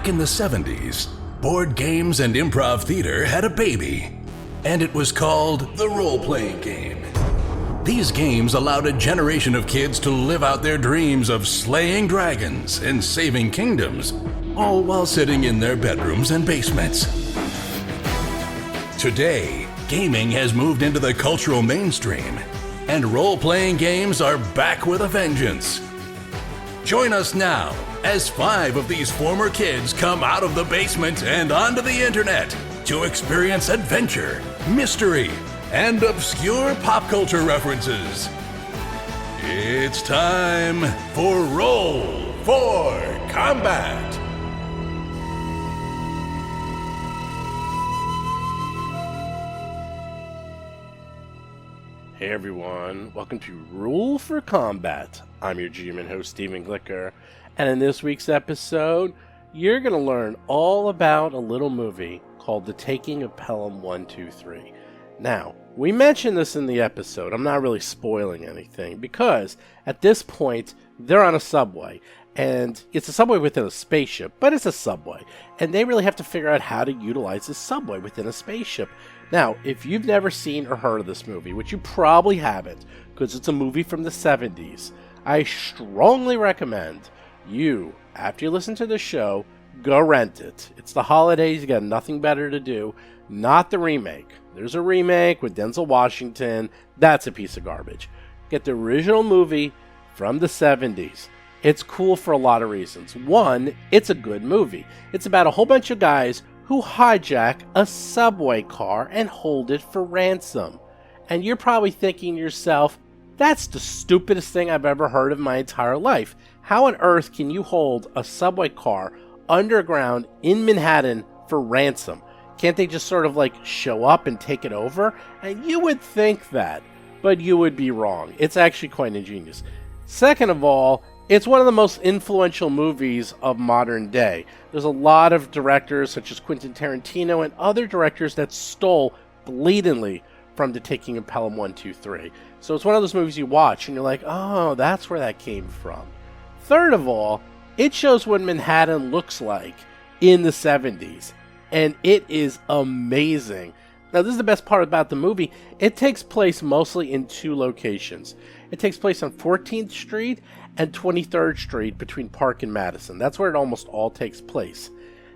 Back in the 70s, board games and improv theater had a baby, and it was called the role-playing game. These games allowed a generation of kids to live out their dreams of slaying dragons and saving kingdoms, all while sitting in their bedrooms and basements. Today, gaming has moved into the cultural mainstream, and role-playing games are back with a vengeance. Join us now as 5 of these former kids come out of the basement and onto the internet to experience adventure, mystery, and obscure pop culture references. It's time for Roll for Combat! Hey everyone, welcome to Roll for Combat. I'm your GM and host, Stephen Glicker, and in this week's episode, you're going to learn all about a little movie called The Taking of Pelham 1, 2, 3. Now, we mentioned this in the episode. I'm not really spoiling anything because at this point, they're on a subway, and it's a subway within a spaceship, but it's a subway, and they really have to figure out how to utilize this subway within a spaceship. Now, if you've never seen or heard of this movie, which you probably haven't, because it's a movie from the 70s, I strongly recommend you, after you listen to the show, go rent it. It's the holidays, you got nothing better to do. Not the remake. There's a remake with Denzel Washington. That's a piece of garbage. Get the original movie from the 70s. It's cool for a lot of reasons. One, it's a good movie. It's about a whole bunch of guys who hijack a subway car and hold it for ransom. And you're probably thinking to yourself, that's the stupidest thing I've ever heard of my entire life. How on earth can you hold a subway car underground in Manhattan for ransom? Can't they just sort of like show up and take it over? And you would think that, but you would be wrong. It's actually quite ingenious. Second of all, it's one of the most influential movies of modern day. There's a lot of directors such as Quentin Tarantino and other directors that stole blatantly from The Taking of Pelham 1, 2, 3. So it's one of those movies you watch and you're like, oh, that's where that came from. Third of all, it shows what Manhattan looks like in the 70s. And it is amazing. Now, this is the best part about the movie. It takes place mostly in 2 locations. It takes place on 14th Street and 23rd Street between Park and Madison. That's where it almost all takes place.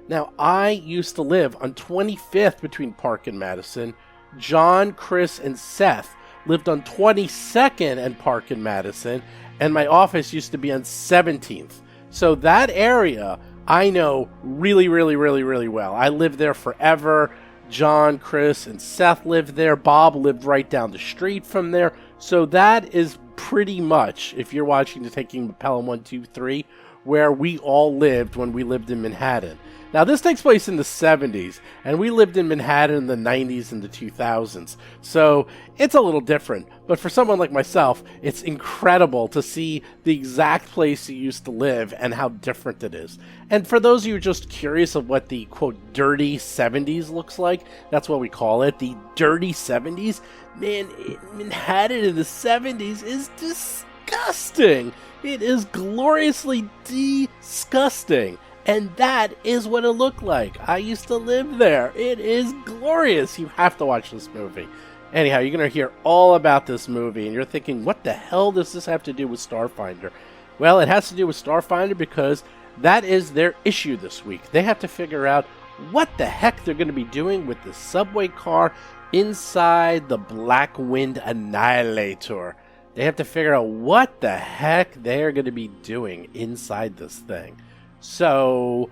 Now, I used to live on 25th between Park and Madison. John, Chris, and Seth lived on 22nd and Park and Madison. And my office used to be on 17th. So that area I know really, really, really, really well. I lived there forever. John, Chris, and Seth lived there. Bob lived right down the street from there. So that is pretty much, if you're watching The Taking of Pelham 1, 2, 3, where we all lived when we lived in Manhattan. Now, this takes place in the 70s, and we lived in Manhattan in the 90s and the 2000s. So it's a little different. But for someone like myself, it's incredible to see the exact place you used to live and how different it is. And for those of you who are just curious of what the, quote, dirty 70s looks like, that's what we call it, the dirty 70s. Man, Manhattan in the 70s is disgusting. It is gloriously disgusting. And that is what it looked like. I used to live there. It is glorious. You have to watch this movie. Anyhow, you're going to hear all about this movie, and you're thinking, what the hell does this have to do with Starfinder? Well, it has to do with Starfinder because that is their issue this week. They have to figure out what the heck they're going to be doing with the subway car inside the Blackwind Annihilator. They have to figure out what the heck they're going to be doing inside this thing. So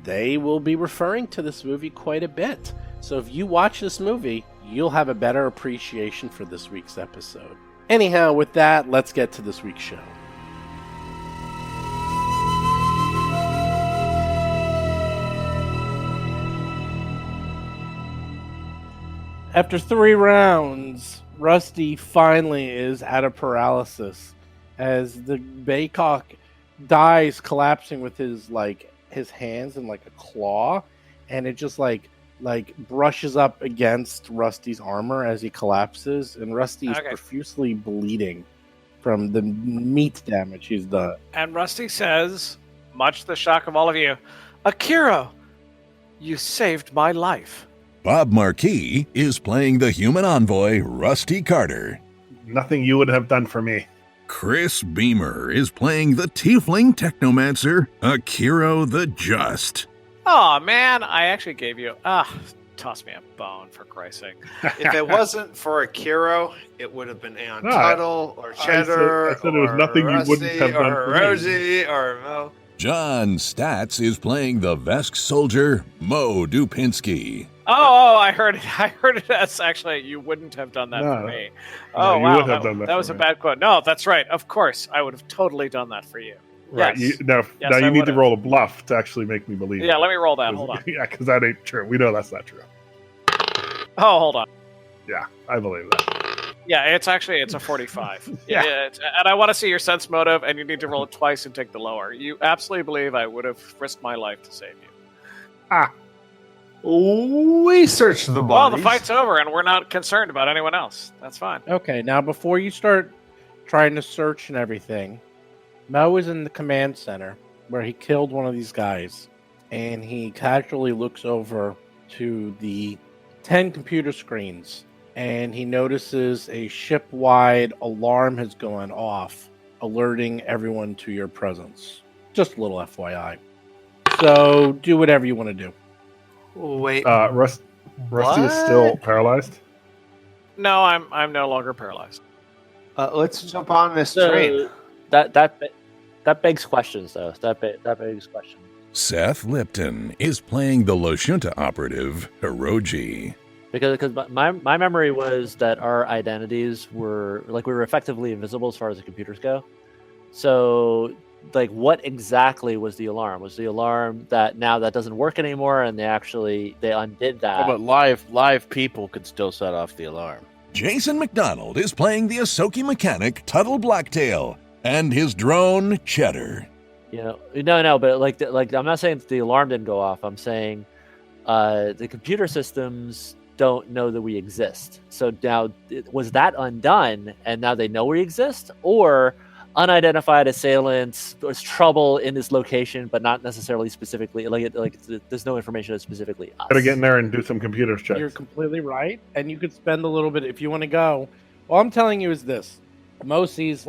they will be referring to this movie quite a bit. So if you watch this movie, you'll have a better appreciation for this week's episode. Anyhow, with that, let's get to this week's show. After 3 rounds, Rusty finally is out of paralysis as the Baycock dies, collapsing with his hands in like a claw, and it just like brushes up against Rusty's armor as he collapses, and Rusty is profusely bleeding from the meat damage he's done. And Rusty says, much to the shock of all of you, Akira, you saved my life. Bob Marquis is playing the human envoy, Rusty Carter. Nothing you would have done for me. Chris Beamer is playing the tiefling technomancer, Akira the Just. Oh man, I actually gave you toss me a bone for Christ's sake. If it wasn't for Akira, it would have been Aeon No, Tuttle or Cheddar. I said there was nothing you wouldn't have done or for me. Rosie or Mo. John Statz is playing the Vesk soldier, Mo Dupinsky. Oh, I heard it. I heard it as actually you wouldn't have done that for me. Oh, you wow. would have done that That for was a me. bad quote. No, that's right. Of course. I would have totally done that for you. Right. Yes. Now Yes, you I need to would've. roll a bluff to actually make me believe. Yeah, it. let me roll that. Hold on. Yeah, because that ain't true. We know that's not true. Oh, hold on. Yeah, I believe that. Yeah, it's a 45. Yeah. And I want to see your sense motive, and you need to roll it twice and take the lower. You absolutely believe I would have risked my life to save you. We searched the bodies. Well, the fight's over, and we're not concerned about anyone else. That's fine. Okay, now before you start trying to search and everything, Mo is in the command center where he killed one of these guys, and he casually looks over to the 10 computer screens, and he notices a ship-wide alarm has gone off, alerting everyone to your presence. Just a little FYI. So do whatever you want to do. Wait. Rusty is still paralyzed. No, I'm no longer paralyzed. Let's jump on this train. That begs questions, though. That begs questions. Seth Lipton is playing the Loshunta operative, Hiroji. Because my memory was that our identities were we were effectively invisible as far as the computers go. So what exactly was the alarm? Was the alarm that now that doesn't work anymore and they undid that? But live people could still set off the alarm. Jason McDonald is playing the Ahsoki mechanic, Tuttle Blacktail, and his drone, Cheddar. No, but I'm not saying that the alarm didn't go off. I'm saying the computer systems don't know that we exist. So now, was that undone, and now they know we exist, or unidentified assailants? There's trouble in this location, but not necessarily specifically. There's no information that's specifically us. Gotta get in there and do some computer checks. You're completely right, and you could spend a little bit if you want to go. All I'm telling you is this: Mo sees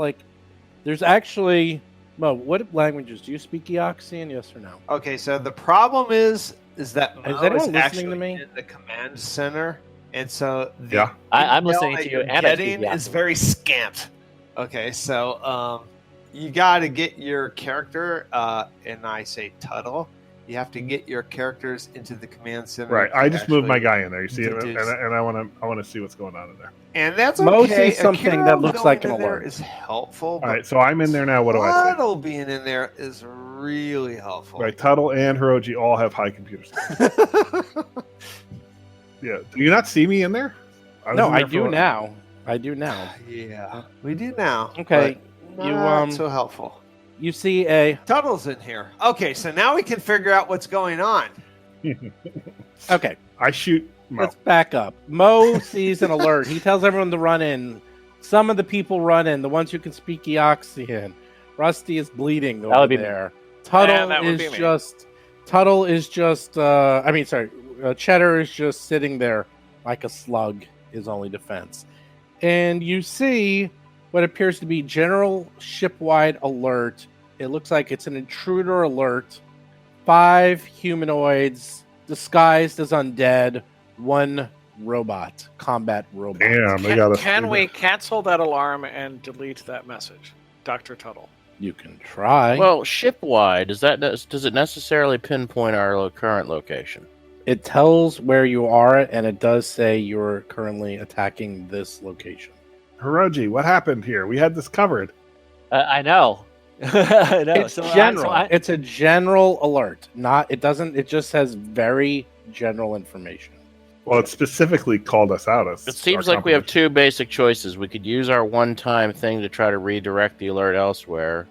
there's actually Mo. What languages do you speak? Eoxian, yes or no? Okay, so the problem is that Mo anyone is listening actually to me? in the command center, and so Yeah. I'm intel listening that to you, you're and I speak getting Yahoo. is very scant. Okay, so you got to get your character, and I say Tuttle. You have to get your characters into the command center. Right. to I just moved my actually guy in there. You see it, deduce. and I want to see what's going on in there. And that's Mo okay. sees something Akira that looks going like an in there alert. is helpful. All right, so I'm in there now. What do I say? Tuttle being in there is really helpful. Right, Tuttle and Hiroji all have high computer skills. Yeah. Do you not see me in there? was No, in I there for do a- now. I do now. Yeah, we do now. Okay, but you, not so helpful. You see a Tuttle's in here. Okay, so now we can figure out what's going on. okay. I shoot Mo. Let's back up. Mo sees an alert. He tells everyone to run in. Some of the people run in. The ones who can speak Eoxian. Rusty is bleeding over would be me. there. Yeah, Tuttle that would is be me. just. Cheddar is just sitting there like a slug. His only defense. And you see what appears to be general ship-wide alert. It looks like it's an intruder alert. 5 humanoids disguised as undead. 1 robot, combat robot. Damn, they got us. Can we cancel that alarm and delete that message, Dr. Tuttle? You can try. Well, ship-wide, does it necessarily pinpoint our current location? It tells where you are, and it does say you're currently attacking this location. Hiroji, what happened here? We had this covered. I know. I know. It's general. It's a general alert. It just has very general information. Well, it specifically called us out. As It seems our like we have competition. 2 basic choices. We could use our one-time thing to try to redirect the alert elsewhere,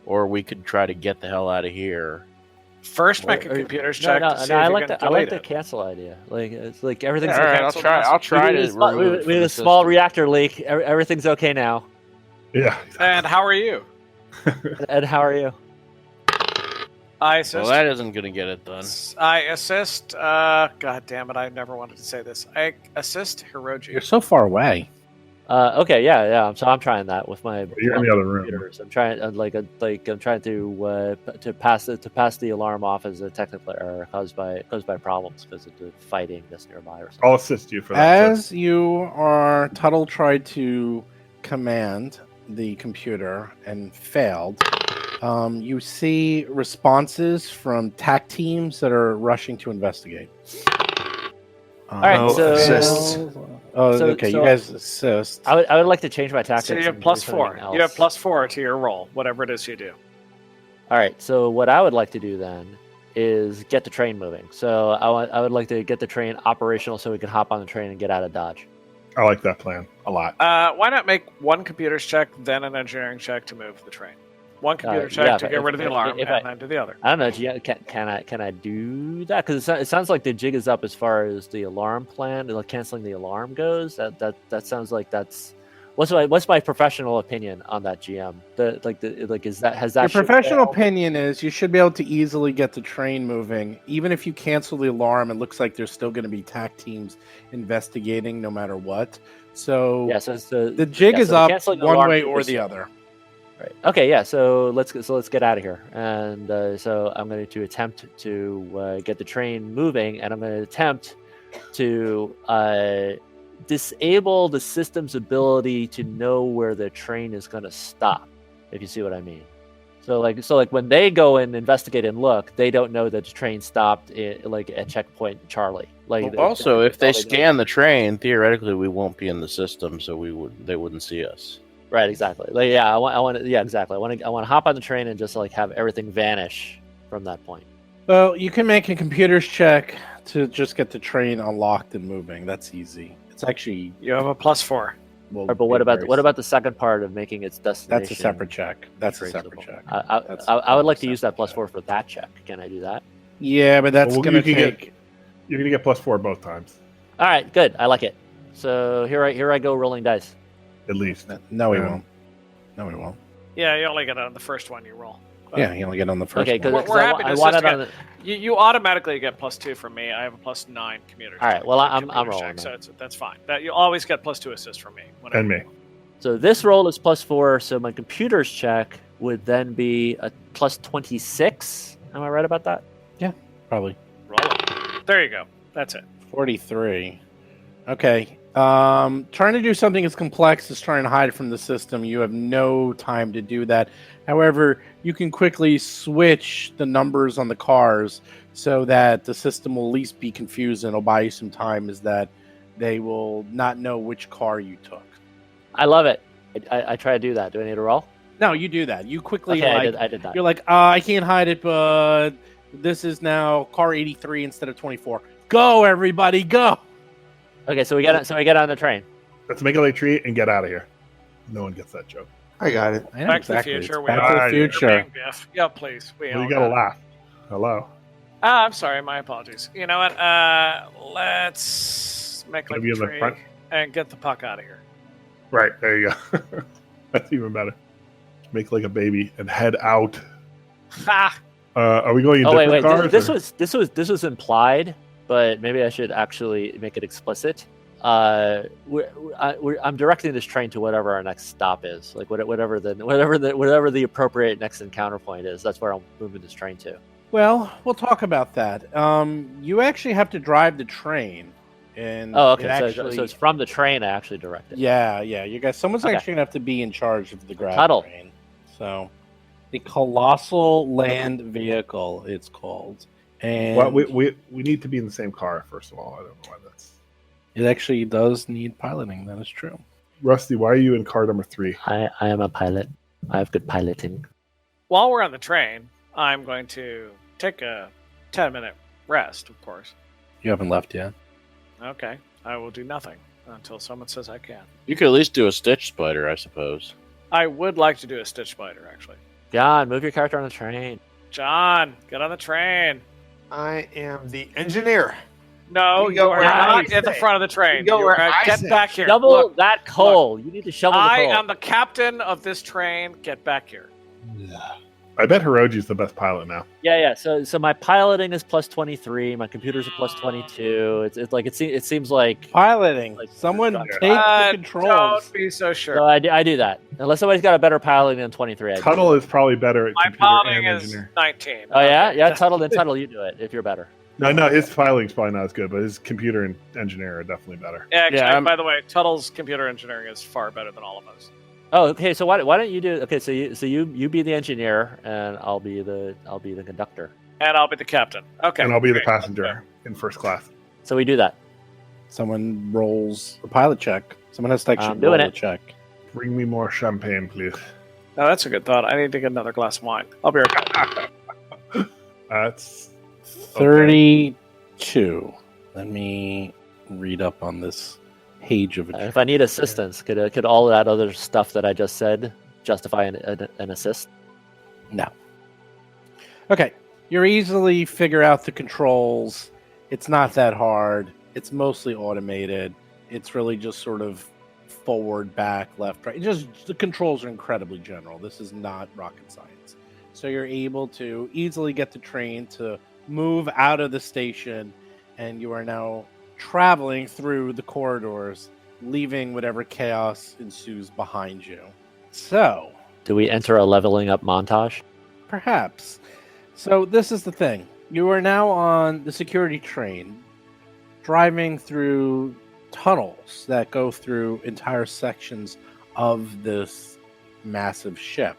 or we could try to get the hell out of here. First, make a computer's check to see if I you like can I like delete the it. cancel idea. It's like everything's All right, cancel I'll try we to had a small, remove it we had from a small the system. reactor leak. Everything's okay now. Yeah. And how are you? And how are you? I assist. Well, that isn't going to get it done. I assist. God damn it! I never wanted to say this. I assist Hiroji. You're so far away. Okay, yeah. So I'm trying that with my. You're in the other room. computers. I'm trying, I'm trying to pass the alarm off as a technical error caused by problems because of the fighting that's nearby or something. I'll assist you for that. As you are, Tuttle tried to command the computer and failed. You see responses from TAC teams that are rushing to investigate. All right, so assist. Okay, you guys assist. I would like to change my tactics. So you have and plus do something 4. else. You have plus 4 to your roll, whatever it is you do. All right, so what I would like to do then is get the train moving. So I would like to get the train operational so we can hop on the train and get out of Dodge. I like that plan a lot. Why not make one computer's check, then an engineering check to move the train? One computer check yeah, to but get rid of the alarm, if and then do the other. I don't know. Can I do that? Because it sounds like the jig is up as far as the alarm plan, like canceling the alarm goes. That sounds like that's what's my professional opinion on that GM? Your professional opinion is you should be able to easily get the train moving, even if you cancel the alarm. It looks like there's still going to be TAC teams investigating, no matter what. So yeah, so the jig is up canceling the one alarm way or is- the other. Right. Okay. Yeah. So let's get out of here. And so I'm going to attempt to get the train moving, and I'm going to attempt to disable the system's ability to know where the train is going to stop. If you see what I mean. So like when they go and investigate and look, they don't know that the train stopped at checkpoint Charlie. Well, also, if they scan the train, theoretically we won't be in the system, so they wouldn't see us. Right, exactly. I want exactly. I want to hop on the train and just have everything vanish from that point. Well, you can make a computer's check to just get the train unlocked and moving. That's easy. It's actually You have a plus 4. But what about the second part of making its destination? That's a separate check. That's a separate traceable? check. I would like to use that plus 4 for that check. Can I do that? Yeah, but that's Well, going to you can take. You're gonna get plus 4 both times, All right, good. I like it. So here I go rolling dice. at least. No, we Yeah. won't. No, we won't. Yeah, you only get it on the first one you roll. But Yeah, you only get on the first Okay, one. because We're happy to I want assist it on the. You automatically get plus 2 from me. I have a plus 9 computer. All right, check, well, I'm computer rolling check, then. so that's fine. That you always get plus 2 assists from me. whenever And me. you roll. So this roll is plus 4. So my computer's check would then be a plus 26. Am I right about that? Probably Roll it. There you go. That's it. 43. Okay. Trying to do something as complex as trying to hide from the system, you have no time to do that. However, you can quickly switch the numbers on the cars so that the system will at least be confused, and it'll buy you some time, is that they will not know which car you took. I love it. I try to do that. Do I need to roll? No, you do that. You quickly, Okay, I did that. you're like, I can't hide it, but this is now car 83 instead of 24. Go, everybody, go! Okay, so we get on the train. Let's make a late treat and get out of here. No one gets that joke. I got it. I know, Back to the exactly. Future. It's We Back are. to the Right. future. Being Biff. Yeah, please. Well, you gotta laugh. Hello. I'm sorry. My apologies. You know what? Let's make like Maybe a in the tree front. and get the puck out of here. Right, there you go. That's even better. Make like a baby and head out. Ha! Are we going in Oh wait, different cars? this was implied, but maybe I should actually make it explicit. I'm directing this train to whatever our next stop is, like whatever the appropriate next encounter point is. That's where I'm moving this train to. Well, we'll talk about that. You actually have to drive the train, and Oh, okay. it So actually- it's from the train I actually direct it. yeah. You guys, someone's Okay. actually gonna have to be in charge of the Tuttle. grav-train. So, the colossal land vehicle, it's called, and Well, we need to be in the same car, first of all. I don't know why that's... it actually does need piloting. That is true. Rusty, why are you in car number 3? I am a pilot. I have good piloting. While we're on the train, I'm going to take a 10-minute rest, of course. You haven't left yet. Okay. I will do nothing until someone says I can. You could at least do a Stitch Spider, I suppose. I would like to do a Stitch Spider, actually. John, move your character on the train. John, get on the train. I am the engineer. No, You you go are where I not at the say. front of the train. You go where I get say. back here. Shovel Look, that coal. You need to shovel the I coal. am the captain of this train. Get back here. I bet Hiroji's the best pilot now. Yeah. So my piloting is plus 23. My computer's a plus 22. It's like it seems like Piloting. Like, Someone yeah. take the controls. Don't be so sure. so I do that unless somebody's got a better piloting than 23. I do. Tuttle is probably better at My computer piloting and is engineer. 19. Oh yeah, Okay. yeah. Tuttle, you do it if you're better. No, his piloting's probably not as good, but his computer and engineer are definitely better. Yeah, actually, Yeah, by the way, Tuttle's computer engineering is far better than all of us. Oh, okay. So why don't you do? Okay, so you be the engineer and I'll be the conductor. And I'll be the captain. Okay. And I'll be the great. passenger in first class. So we do that. Someone rolls a pilot check. Someone has to actually I'm doing roll it. a check. Bring me more champagne, please. No, that's a good thought. I need to get another glass of wine. I'll be right back. That's 32. Let me read up on this page of If I need assistance, could all that other stuff that I just said justify an assist? No. Okay. You're easily figure out the controls. It's not that hard. It's mostly automated. It's really just sort of forward, back, left, right. Just the controls are incredibly general. This is not rocket science. So you're able to easily get the train to move out of the station, and you are now traveling through the corridors, leaving whatever chaos ensues behind you. So, Do we enter a leveling up montage? perhaps. So this is the thing. You are now on the security train, driving through tunnels that go through entire sections of this massive ship.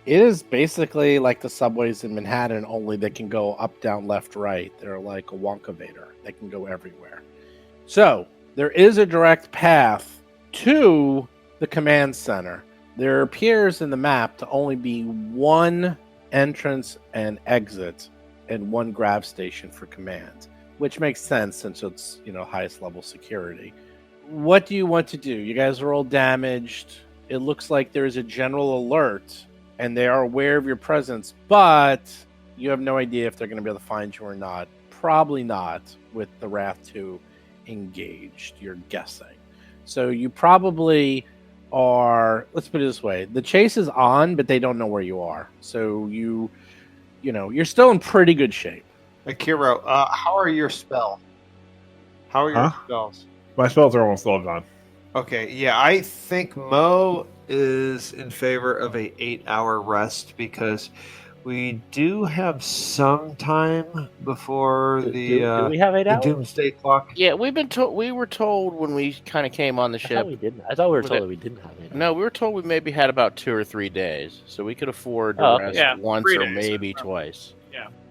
It is basically like the subways in Manhattan, only they can go up, down, left, right. They're like a Wonkavator. They can go everywhere. So there is a direct path to the command center. There appears in the map to only be one entrance and exit and one grav station for command, which makes sense since it's, highest level security. What do you want to do? You guys are all damaged. It looks like there's a general alert and they are aware of your presence, but you have no idea if they're going to be able to find you or not. Probably not with the Wrath 2 engaged, you're guessing. So you probably are, let's put it this way, the chase is on, but they don't know where you are. So you're still in pretty good shape. Akiro, how are your spells? How are your Huh? spells? My spells are almost all gone. Okay, yeah, I think Mo is in favor of a 8-hour rest because we do have some time before Do we have 8 the hours? doomsday clock. Yeah, we were told when we kind of came on the I ship. thought we didn't. I thought we were Was told it- that we didn't have 8 hours. No, we were told we maybe had about 2 or 3 days, so we could afford to Oh, okay. rest Yeah, once 3 or days, maybe I remember. twice.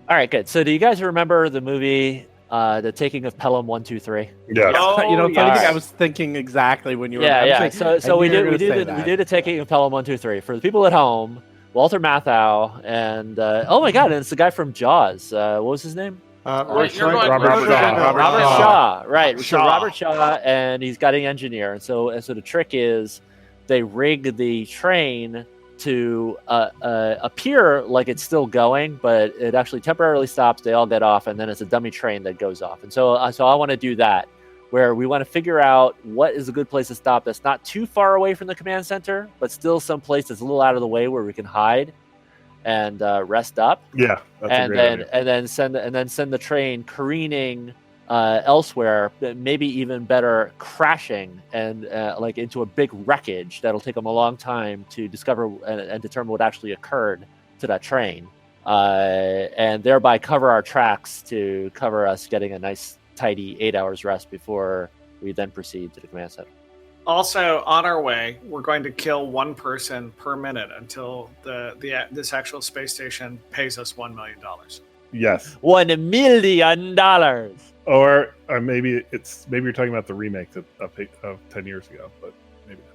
All right, good. So do you guys remember the movie, The Taking of Pelham 1, 2, 3? Yes. Oh, funny yes. thing, I was thinking exactly when you were. Yeah, I was yeah. thinking- So I we knew you do were we gonna do say the, that. we do the Taking of Pelham 1, 2, 3 for the people at home. Walter Matthau and oh my God, and it's the guy from Jaws. What was his name? You're Robert going- Robert you're Shaw. going- Robert Shaw. Right. So Shaw. Robert Shaw, and he's got an engineer, and so the trick is they rig the train to appear like it's still going, but it actually temporarily stops. They all get off, and then it's a dummy train that goes off. And so I want to do that, where we want to figure out what is a good place to stop that's not too far away from the command center, but still some place that's a little out of the way where we can hide and rest up, Yeah, that's a and great then idea. send the train careening elsewhere, but maybe even better crashing and like into a big wreckage that'll take them a long time to discover and determine what actually occurred to that train, and thereby cover our tracks to cover us getting a nice tidy 8 hours rest before we then proceed to the command center. Also, on our way, we're going to kill one person per minute until this actual space station pays us $1 million. Yes. $1 million. Or maybe you're talking about the remake of 10 years ago, but maybe not.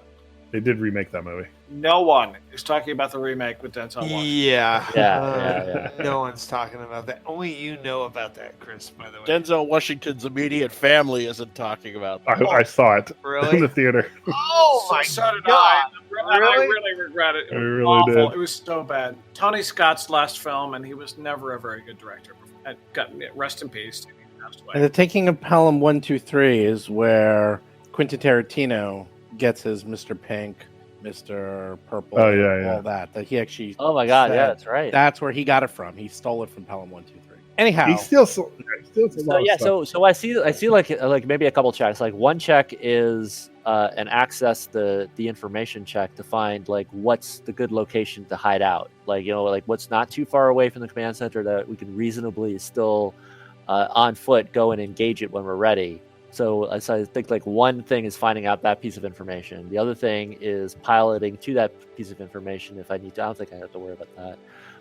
They did remake that movie. No one is talking about the remake with Denzel Washington. Yeah. Yeah. No one's talking about that. Only you know about that, Chris, by the way. Denzel Washington's immediate family isn't talking about that. I saw it Really? in the theater. Oh my So did God. I. And I Really? really regret it. It I was really awful. did. It was so bad. Tony Scott's last film, and he was never a very good director. And rest in peace. He passed away. And the Taking of Pelham 1, 2, 3 is where Quentin Tarantino gets his Mr. Pink Mr. Purple, Oh, yeah. all that he actually. Oh my god, said yeah, that's right. That's where he got it from. He stole it from Pelham 1, 2, 3. Anyhow, He steals a lot So of yeah, stuff. so I see like maybe a couple checks. Like one check is an access the information check to find like what's the good location to hide out. Like like what's not too far away from the command center that we can reasonably still on foot go and engage it when we're ready. So I think like one thing is finding out that piece of information. The other thing is piloting to that piece of information if I need to. I don't think I have to worry about that.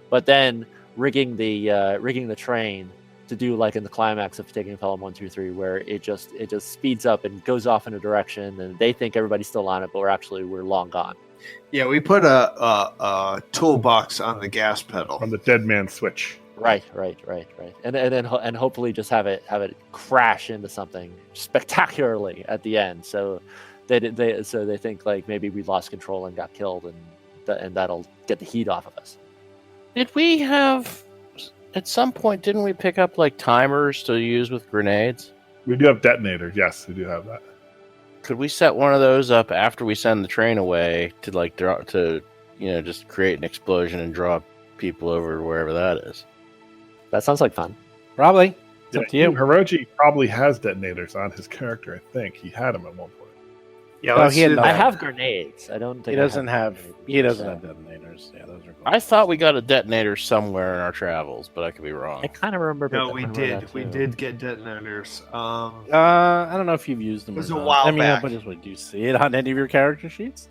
But then rigging the train to do like in the climax of Taking of Pelham 1, 2, 3, where it just speeds up and goes off in a direction, and they think everybody's still on it, but we're long gone. Yeah, we put a toolbox on the gas pedal. On the dead man switch. Right, and then hopefully just have it crash into something spectacularly at the end. So they think like maybe we lost control and got killed, and that'll get the heat off of us. Did we have, at some point, didn't we pick up like timers to use with grenades? We do have detonators. Yes, we do have that. Could we set one of those up after we send the train away to like just create an explosion and draw people over to wherever that is? That sounds like fun. probably it's up to you. Hiroji probably has detonators on his character. I think he had them at one point. Yeah, Well, let's he had do not- I that. have grenades. I don't think He doesn't have detonators. Yeah, those are cool. I thought we got a detonator somewhere in our travels, but I could be wrong. I kind of remember. No, I we remember did. that We too. did get detonators. I don't know if you've used them. It was or a not. while I mean, back. but do you see it on any of your character sheets?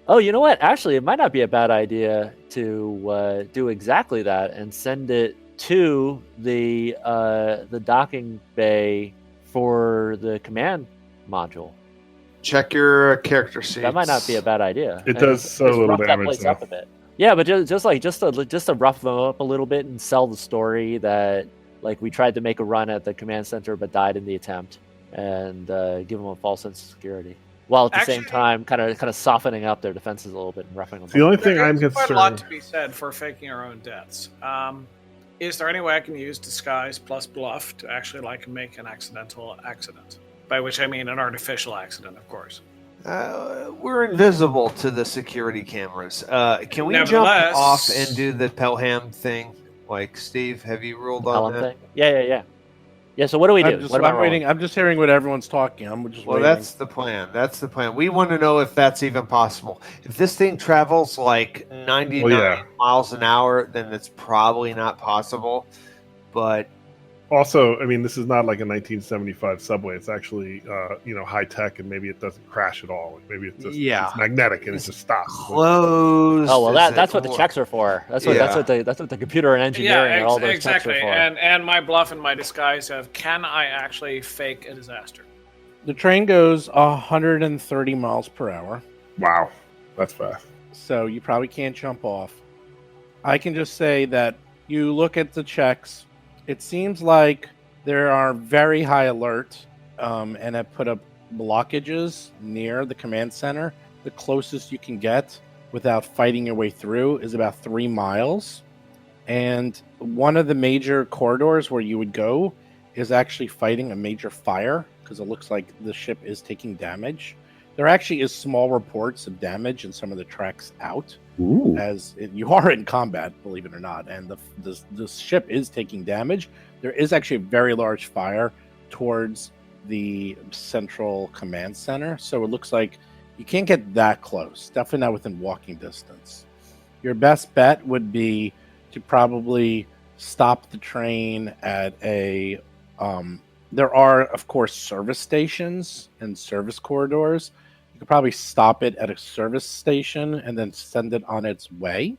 Oh, you know what? Actually, it might not be a bad idea to do exactly that and send it to the docking bay for the command module. Check your character sheets. That might not be a bad idea. It And does just so little rough that damage, place though. up a bit. Yeah, but just to rough them up a little bit and sell the story that like we tried to make a run at the command center but died in the attempt, and give them a false sense of security, while at the same Actually- time kind of softening up their defenses a little bit and roughing them The up. only thing I'm There's quite a lot concerned. to be said for faking our own deaths. Is there any way I can use disguise plus bluff to actually like make an accidental accident? By which I mean an artificial accident, of course. We're invisible to the security cameras. Can we jump Nevertheless- off and do the Pelham thing? Like, Steve, have you ruled on Pelham that? thing? Yeah. Yeah. So what do we do? What am I I'm rolling? waiting. I'm just hearing what everyone's talking. I'm just Well, waiting. that's the plan. We want to know if that's even possible. If this thing travels like 99 miles an hour, then it's probably not possible. But Also, I mean, this is not like a 1975 subway. It's actually, high tech, and maybe it doesn't crash at all. Maybe it's just it's magnetic and it just stops. close. Oh well, that's what the checks are for. That's what the computer and engineering and all those exactly. checks are for. And my bluff and my disguise of can I actually fake a disaster? The train goes 130 miles per hour, Wow, that's fast. so you probably can't jump off. I can just say that you look at the checks. It seems like there are very high alert, and have put up blockages near the command center. The closest you can get without fighting your way through is about 3 miles. And one of the major corridors where you would go is actually fighting a major fire because it looks like the ship is taking damage. There actually is small reports of damage in some of the tracks out. You are in combat, believe it or not, and the ship is taking damage. There is actually a very large fire towards the central command center, so it looks like you can't get that close. Definitely not within walking distance. Your best bet would be to probably stop the train at a. There are, of course, service stations and service corridors. You could probably stop it at a service station and then send it on its way,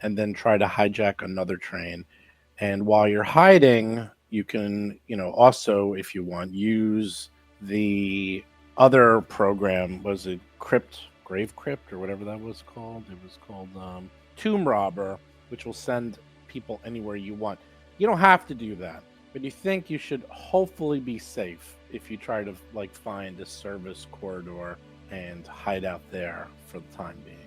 and then try to hijack another train. And while you're hiding, you can, also, if you want, use the other program. Was it Grave Crypt, or whatever that was called? It was called Tomb Robber, which will send people anywhere you want. You don't have to do that, but you think you should hopefully be safe if you try to find a service corridor and hide out there for the time being.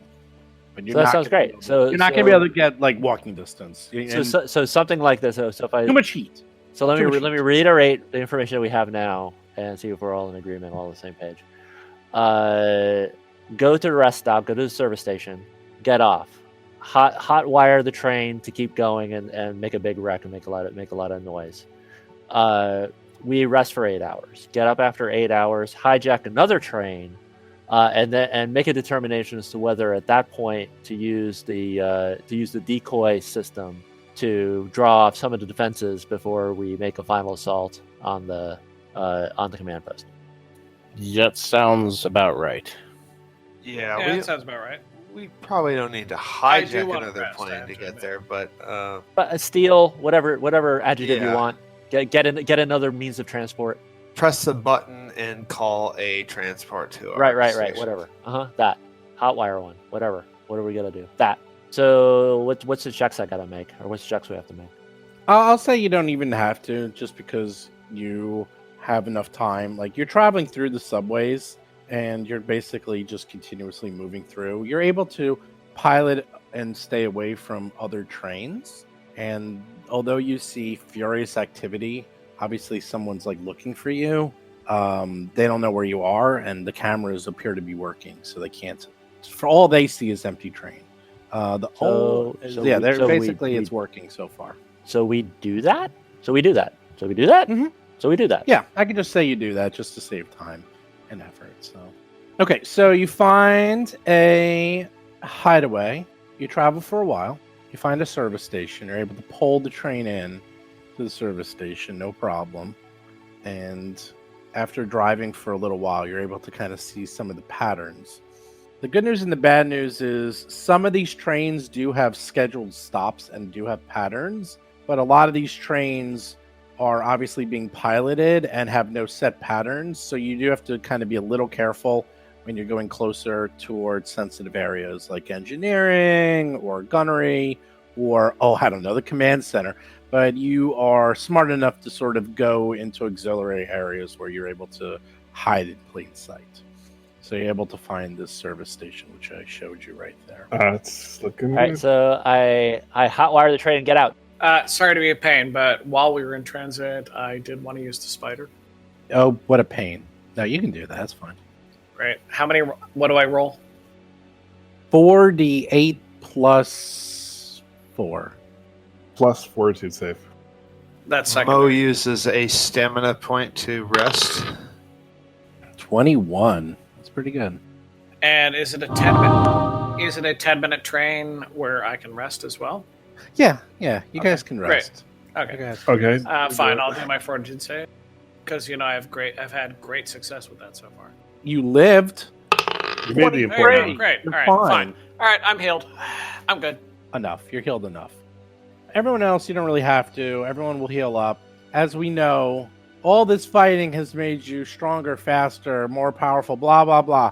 But So that sounds great. You're not going to be able to get walking distance. So something like this. So if I Too much heat. So let Too me much heat. reiterate the information that we have now and see if we're all in agreement, all on the same page. go to the rest stop, go to the service station, get off, hot wire the train to keep going and make a big wreck and make a lot of noise. We rest for 8 hours, get up after 8 hours, hijack another train, and make a determination as to whether at that point to use the decoy system to draw off some of the defenses before we make a final assault on the command post. That sounds about right. Yeah, that sounds about right. We probably don't need to hijack another plane to get there, but a steal, whatever adjective you want, get another means of transport. Press the button and call a transport to our Right, station. whatever. That hot wire one, whatever. What are we gonna do? That. So what's the checks I gotta make, or what's the checks we have to make? I'll say you don't even have to, just because you have enough time. Like, you're traveling through the subways, and you're basically just continuously moving through. You're able to pilot and stay away from other trains, and although you see furious activity, obviously someone's like looking for you. They don't know where you are, and the cameras appear to be working, so they can't. For all they see is empty train. It's working so far. So we do that. Mm-hmm. So we do that. Yeah, I could just say you do that just to save time and effort. So, okay, so you find a hideaway. You travel for a while. You find a service station. You're able to pull the train in to the service station, no problem. And after driving for a little while, you're able to kind of see some of the patterns. The good news and the bad news is some of these trains do have scheduled stops and do have patterns, but a lot of these trains are obviously being piloted and have no set patterns, so you do have to kind of be a little careful when you're going closer towards sensitive areas like engineering or gunnery or, the command center. But you are smart enough to sort of go into auxiliary areas where you're able to hide in plain sight. So you're able to find this service station, which I showed you right there. It's looking All right, so I hotwire the train and get out. Sorry to be a pain, but while we were in transit, I did want to use the spider. Oh, what a pain. No, you can do that. That's fine. Great. What do I roll? 4d8 plus 4. Plus fortitude save. That's second. Mo uses a stamina point to rest. 21. That's pretty good. And is it a 10-minute? Is it a 10-minute train where I can rest as well? Yeah. You guys can rest. Okay. Okay. Fine. I'll do my fortitude save because I've had great success with that so far. You lived. You made the important. Great. You're All right. fine. Fine. All right. I'm healed. I'm good. Enough. You're healed enough. Everyone else, you don't really have to. Everyone will heal up. As we know, all this fighting has made you stronger, faster, more powerful, blah, blah, blah.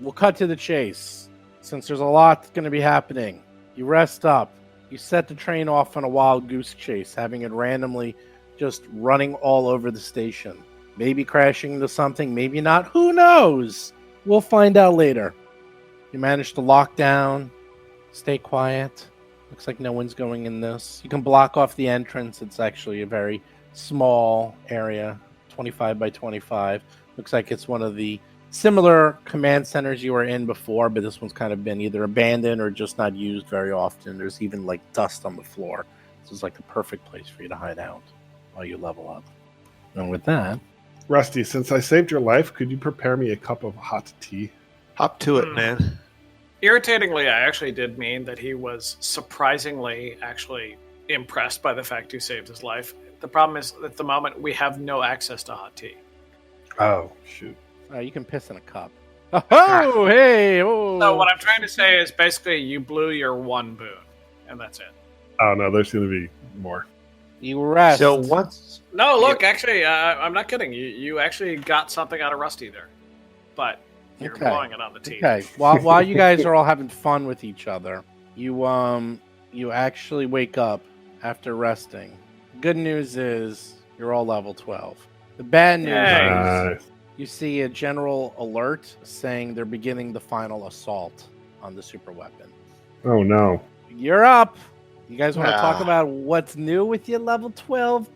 We'll cut to the chase. Since there's a lot going to be happening, you rest up. You set the train off on a wild goose chase, having it randomly just running all over the station. Maybe crashing into something, maybe not. Who knows? We'll find out later. You manage to lock down, stay quiet. Looks like no one's going in this. You can block off the entrance. It's actually a very small area, 25 by 25. Looks like it's one of the similar command centers you were in before, but this one's kind of been either abandoned or just not used very often. There's even like dust on the floor. This is like the perfect place for you to hide out while you level up. And with that, Rusty, since I saved your life, could you prepare me a cup of hot tea? Hop to it, man. Irritatingly, I actually did mean that he was surprisingly actually impressed by the fact you saved his life. The problem is, at the moment, we have no access to hot tea. Oh, shoot. you can piss in a cup. Oh, hey! Oh. So what I'm trying to say is basically you blew your one boon, and that's it. Oh, no, there's going to be more. You rest. So once... No, look, actually, I'm not kidding. You actually got something out of Rusty there. But you're blowing it on the tea. Okay. While you guys are all having fun with each other, you actually wake up after resting. Good news is you're all level 12. The bad news is you see a general alert saying they're beginning the final assault on the super weapon. Oh, no. You're up. You guys want to talk about what's new with your level 12?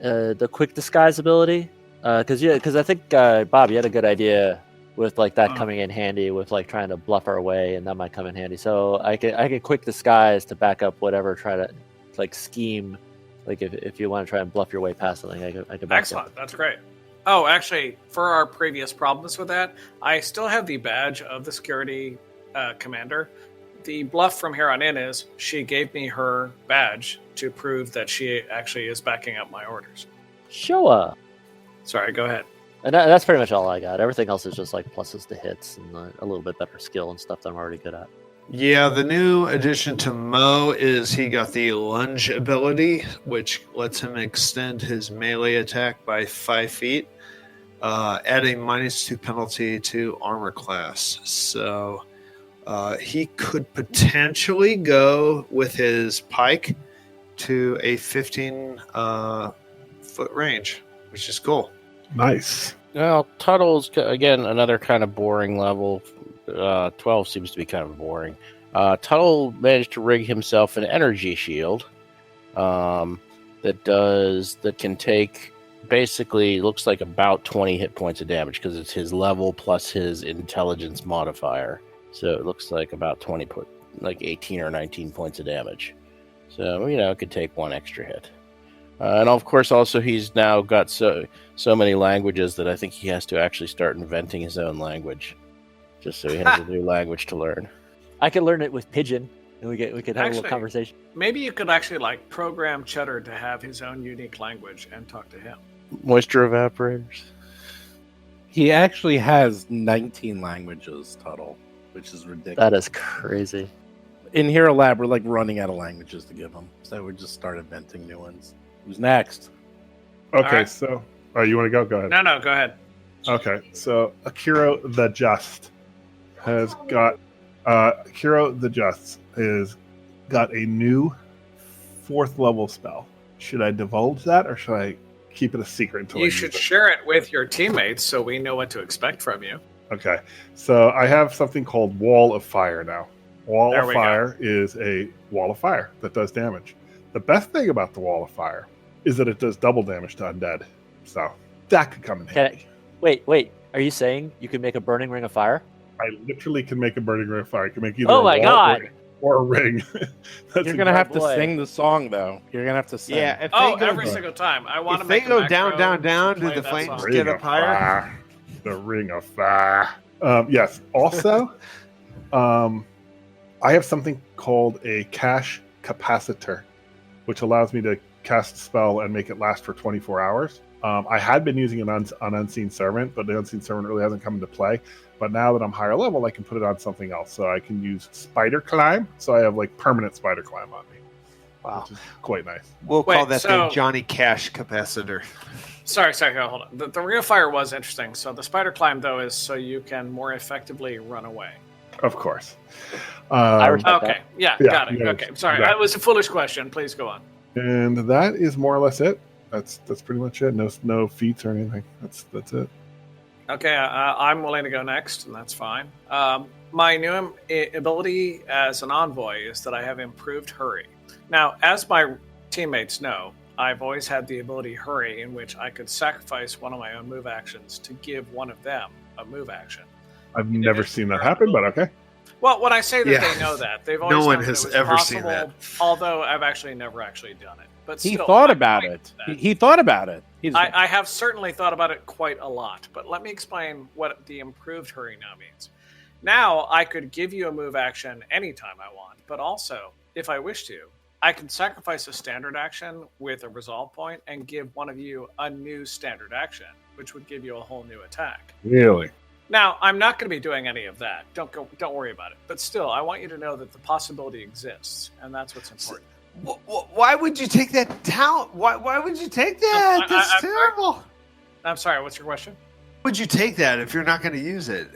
The quick disguise ability, because I think Bob, you had a good idea with like that coming in handy with like trying to bluff our way, and that might come in handy. So I could quick disguise to back up whatever, try to like scheme, like if you want to try and bluff your way past something, I could back Excellent, up. that's great. Oh, actually, for our previous problems with that, I still have the badge of the security commander. The bluff from here on in is she gave me her badge to prove that she actually is backing up my orders. Sure. Sorry, go ahead. And that's pretty much all I got. Everything else is just like pluses to hits and a little bit better skill and stuff that I'm already good at. Yeah, the new addition to Mo is he got the lunge ability, which lets him extend his melee attack by 5 feet, adding -2 penalty to armor class. So he could potentially go with his pike to a 15-foot range, which is cool. Nice. Well, Tuttle's, again, another kind of boring level. 12 seems to be kind of boring. Tuttle managed to rig himself an energy shield that can take basically looks like about 20 hit points of damage because it's his level plus his intelligence modifier. So it looks like about 18 or 19 points of damage. So, it could take one extra hit. And of course, also he's now got so many languages that I think he has to actually start inventing his own language, just so he has a new language to learn. I could learn it with Pigeon, and we could have a little conversation. Maybe you could actually like program Cheddar to have his own unique language and talk to him. Moisture evaporators. He actually has 19 languages total, which is ridiculous. That is crazy. In Hero Lab, we're like running out of languages to give him, so we just start inventing new ones. Who's next? Okay, right. so you want to go? Go ahead. No, go ahead. Okay, so Akiro the Just has got got a new 4th level spell. Should I divulge that, or should I keep it a secret until You should share it with your teammates so we know what to expect from you. Okay, so I have something called Wall of Fire now. Wall of Fire is a wall of fire that does damage. The best thing about the Wall of Fire is that it does double damage to undead. So that could come in handy. Wait. Are you saying you can make a burning ring of fire? I literally can make a burning ring of fire. I can make either Oh my god! or a ring. You're going to have to sing the song, though. You're going to have to sing. Yeah, every single time. I want to make If they go down, do the flames get up higher? The Ring of Fire. Yes. Also, I have something called a cache capacitor, which allows me to cast a spell and make it last for 24 hours. I had been using an Unseen Servant, but the Unseen Servant really hasn't come into play. But now that I'm higher level, I can put it on something else. So I can use Spider Climb. So I have like permanent Spider Climb on me. Wow. Which is quite nice. We'll call that the Johnny Cash capacitor. Sorry, hold on. The Ring of Fire was interesting. So the Spider Climb, though, is so you can more effectively run away. Of course. Okay. Got it. Yeah, okay, sorry. exactly. That was a foolish question. Please go on. And that is more or less it. That's pretty much it. No feats or anything. That's it. Okay, I'm willing to go next, and that's fine. My new ability as an envoy is that I have improved Hurry. Now, as my teammates know, I've always had the ability Hurry, in which I could sacrifice one of my own move actions to give one of them a move action. I've never seen that happen, but okay. Well, when I say that they know that, they've always No one known has that it was ever possible, seen that. Although I've actually never actually done it. But He still, thought I'm about fine it. with that. He thought about it. I have certainly thought about it quite a lot, but let me explain what the improved Hurry now means. Now, I could give you a move action anytime I want, but also, if I wish to, I can sacrifice a standard action with a resolve point and give one of you a new standard action, which would give you a whole new attack. Really? Now, I'm not going to be doing any of that. Don't worry about it. But still, I want you to know that the possibility exists, and that's what's important. Why would you take that down? Why would you take that? That's terrible. I'm sorry, what's your question? Would you take that if you're not going to use it?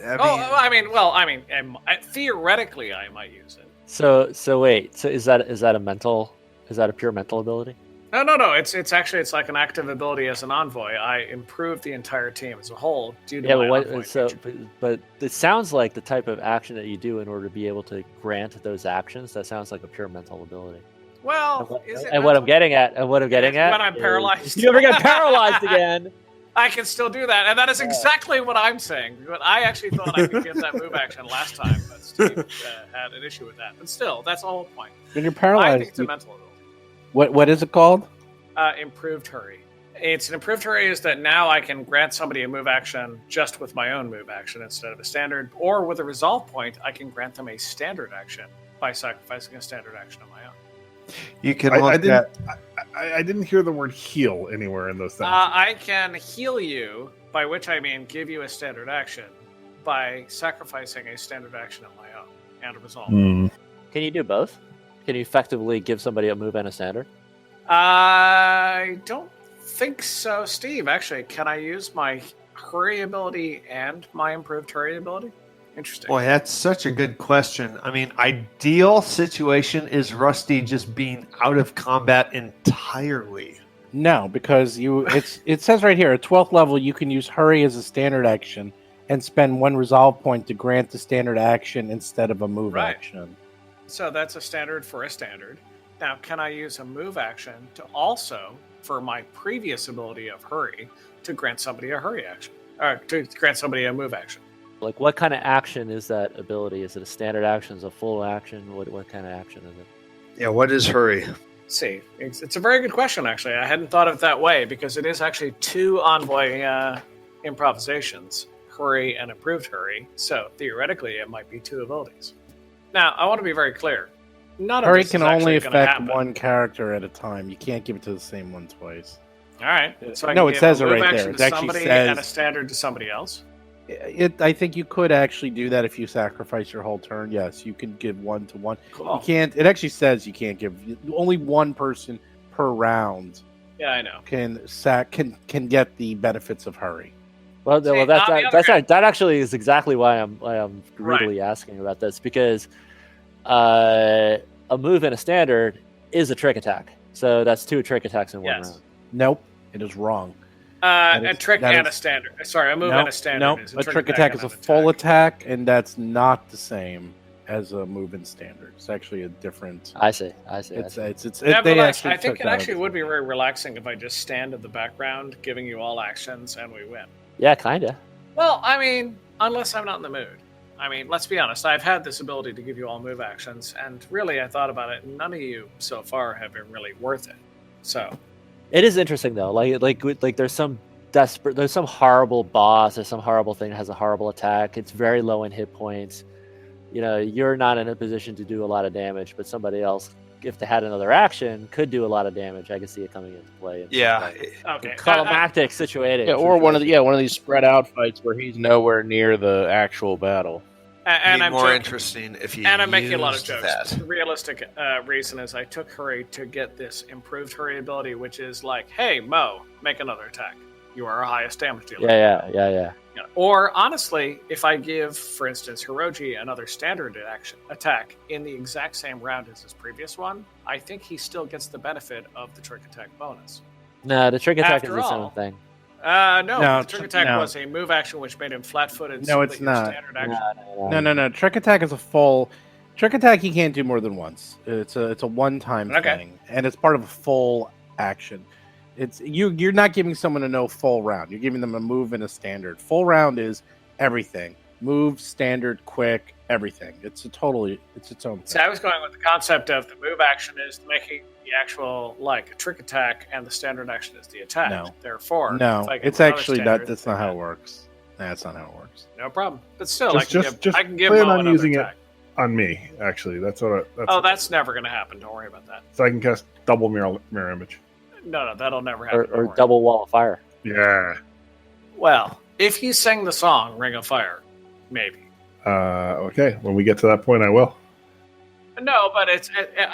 Theoretically, I might use it. So wait. So is that a pure mental ability? No. It's actually like an active ability as an envoy. I improved the entire team as a whole due to my envoy feature. But it sounds like the type of action that you do in order to be able to grant those actions. That sounds like a pure mental ability. Well, is it And what I'm mental? getting at, when I'm is paralyzed. if you ever get paralyzed again. I can still do that, and that is exactly what I'm saying. But I actually thought I could give that move action last time, but Steve had an issue with that. But still, that's the whole point. When you're I think paralyzed, it's a mental ability. what is it called? Improved hurry. It's an improved hurry is that now I can grant somebody a move action just with my own move action instead of a standard, or with a resolve point, I can grant them a standard action by sacrificing a standard action of my own. You can I didn't hear the word heal anywhere in those sentences. I can heal you, by which I mean give you a standard action by sacrificing a standard action of my own and a resolve. Can you do both? Can you effectively give somebody a move and a standard? I don't think so, Steve. Actually, can I use my hurry ability and my improved hurry ability? Interesting. Boy, that's such a good question. I mean, ideal situation is Rusty just being out of combat entirely. No, because it says right here, at 12th level, you can use hurry as a standard action and spend 1 resolve point to grant the standard action instead of a move action. So that's a standard for a standard. Now, can I use a move action to also, for my previous ability of hurry, to grant somebody a hurry action? Or to grant somebody a move action? Like, what kind of action is that ability? Is it a standard action? Is it a full action? What kind of action is it? Yeah, what is hurry? See, it's a very good question, actually. I hadn't thought of it that way, because it is actually 2 envoy improvisations, hurry and improved hurry. So, theoretically, it might be 2 abilities. Now, I want to be very clear. None of Hurry this can is only actually gonna affect happen. one character at a time. You can't give it to the same one twice. All right. So I No, can it give says a it move right action there. It to actually somebody says- and a standard to somebody else. I think you could actually do that if you sacrifice your whole turn. Yes, you can give 1 to 1. Cool. You can't. It actually says you can't give only 1 person per round Yeah, I know. can get the benefits of hurry. Well, See, well, on the other hand- that actually is exactly why I'm greedily asking about this, because a move and a standard is a trick attack. So that's 2 trick attacks in one Yes. round. Nope, it is wrong. A trick that and is- a standard. Sorry, a move Nope, and a standard. nope. Is A trick attack is a and an full attack, and that's not the same as a move and standard. It's actually a different. I see. It's they Nevertheless, actually I think took it that actually out. would be very relaxing if I just stand in the background, giving you all actions, and we win. Yeah, kinda. Well, I mean, unless I'm not in the mood. I mean, let's be honest. I've had this ability to give you all move actions, and really, I thought about it. None of you so far have been really worth it. So, It is interesting though. Like there's some horrible boss or some horrible thing that has a horrible attack. It's very low in hit points. You know, you're not in a position to do a lot of damage, but somebody else, if they had another action, could do a lot of damage. I can see it coming into play. Yeah. okay. Climactic situation. Yeah, or one of these spread out fights where he's nowhere near the actual battle. And Be I'm more joking. interesting if you And I'm making a lot of used jokes. that. The realistic reason is I took hurry to get this improved hurry ability, which is like, hey, Mo, make another attack. You are our highest damage dealer. Yeah. Yeah. Or honestly, if I give, for instance, Hiroji another standard attack in the exact same round as his previous one, I think he still gets the benefit of the trick attack bonus. No, the trick attack After is its all- own thing. No, the trick attack no. was a move action which made him flat-footed. No, so it's that your not. Standard action. No. Trick attack is a full. Trick attack he can't do more than once. It's a one-time Okay. thing, and it's part of a full action. It's you're not giving someone a no full round. You're giving them a move and a standard. Full round is everything. Move, standard, quick, everything. It's its own thing. So I was going with the concept of the move action is making the actual like trick attack, and the standard action is the attack. No. Therefore, No, if I give it's another actually standard, not. That's not how it works. That's not how it works. No problem. But still, Just I can give plan Mo on another using attack. it on me. Actually, that's That's never going to happen. Don't worry about that. so I can cast double mirror image. No, that'll never happen. Or Don't worry. double wall of fire. Yeah. Well, if you sing the song "Ring of Fire," maybe. Okay. When we get to that point, I will. No, but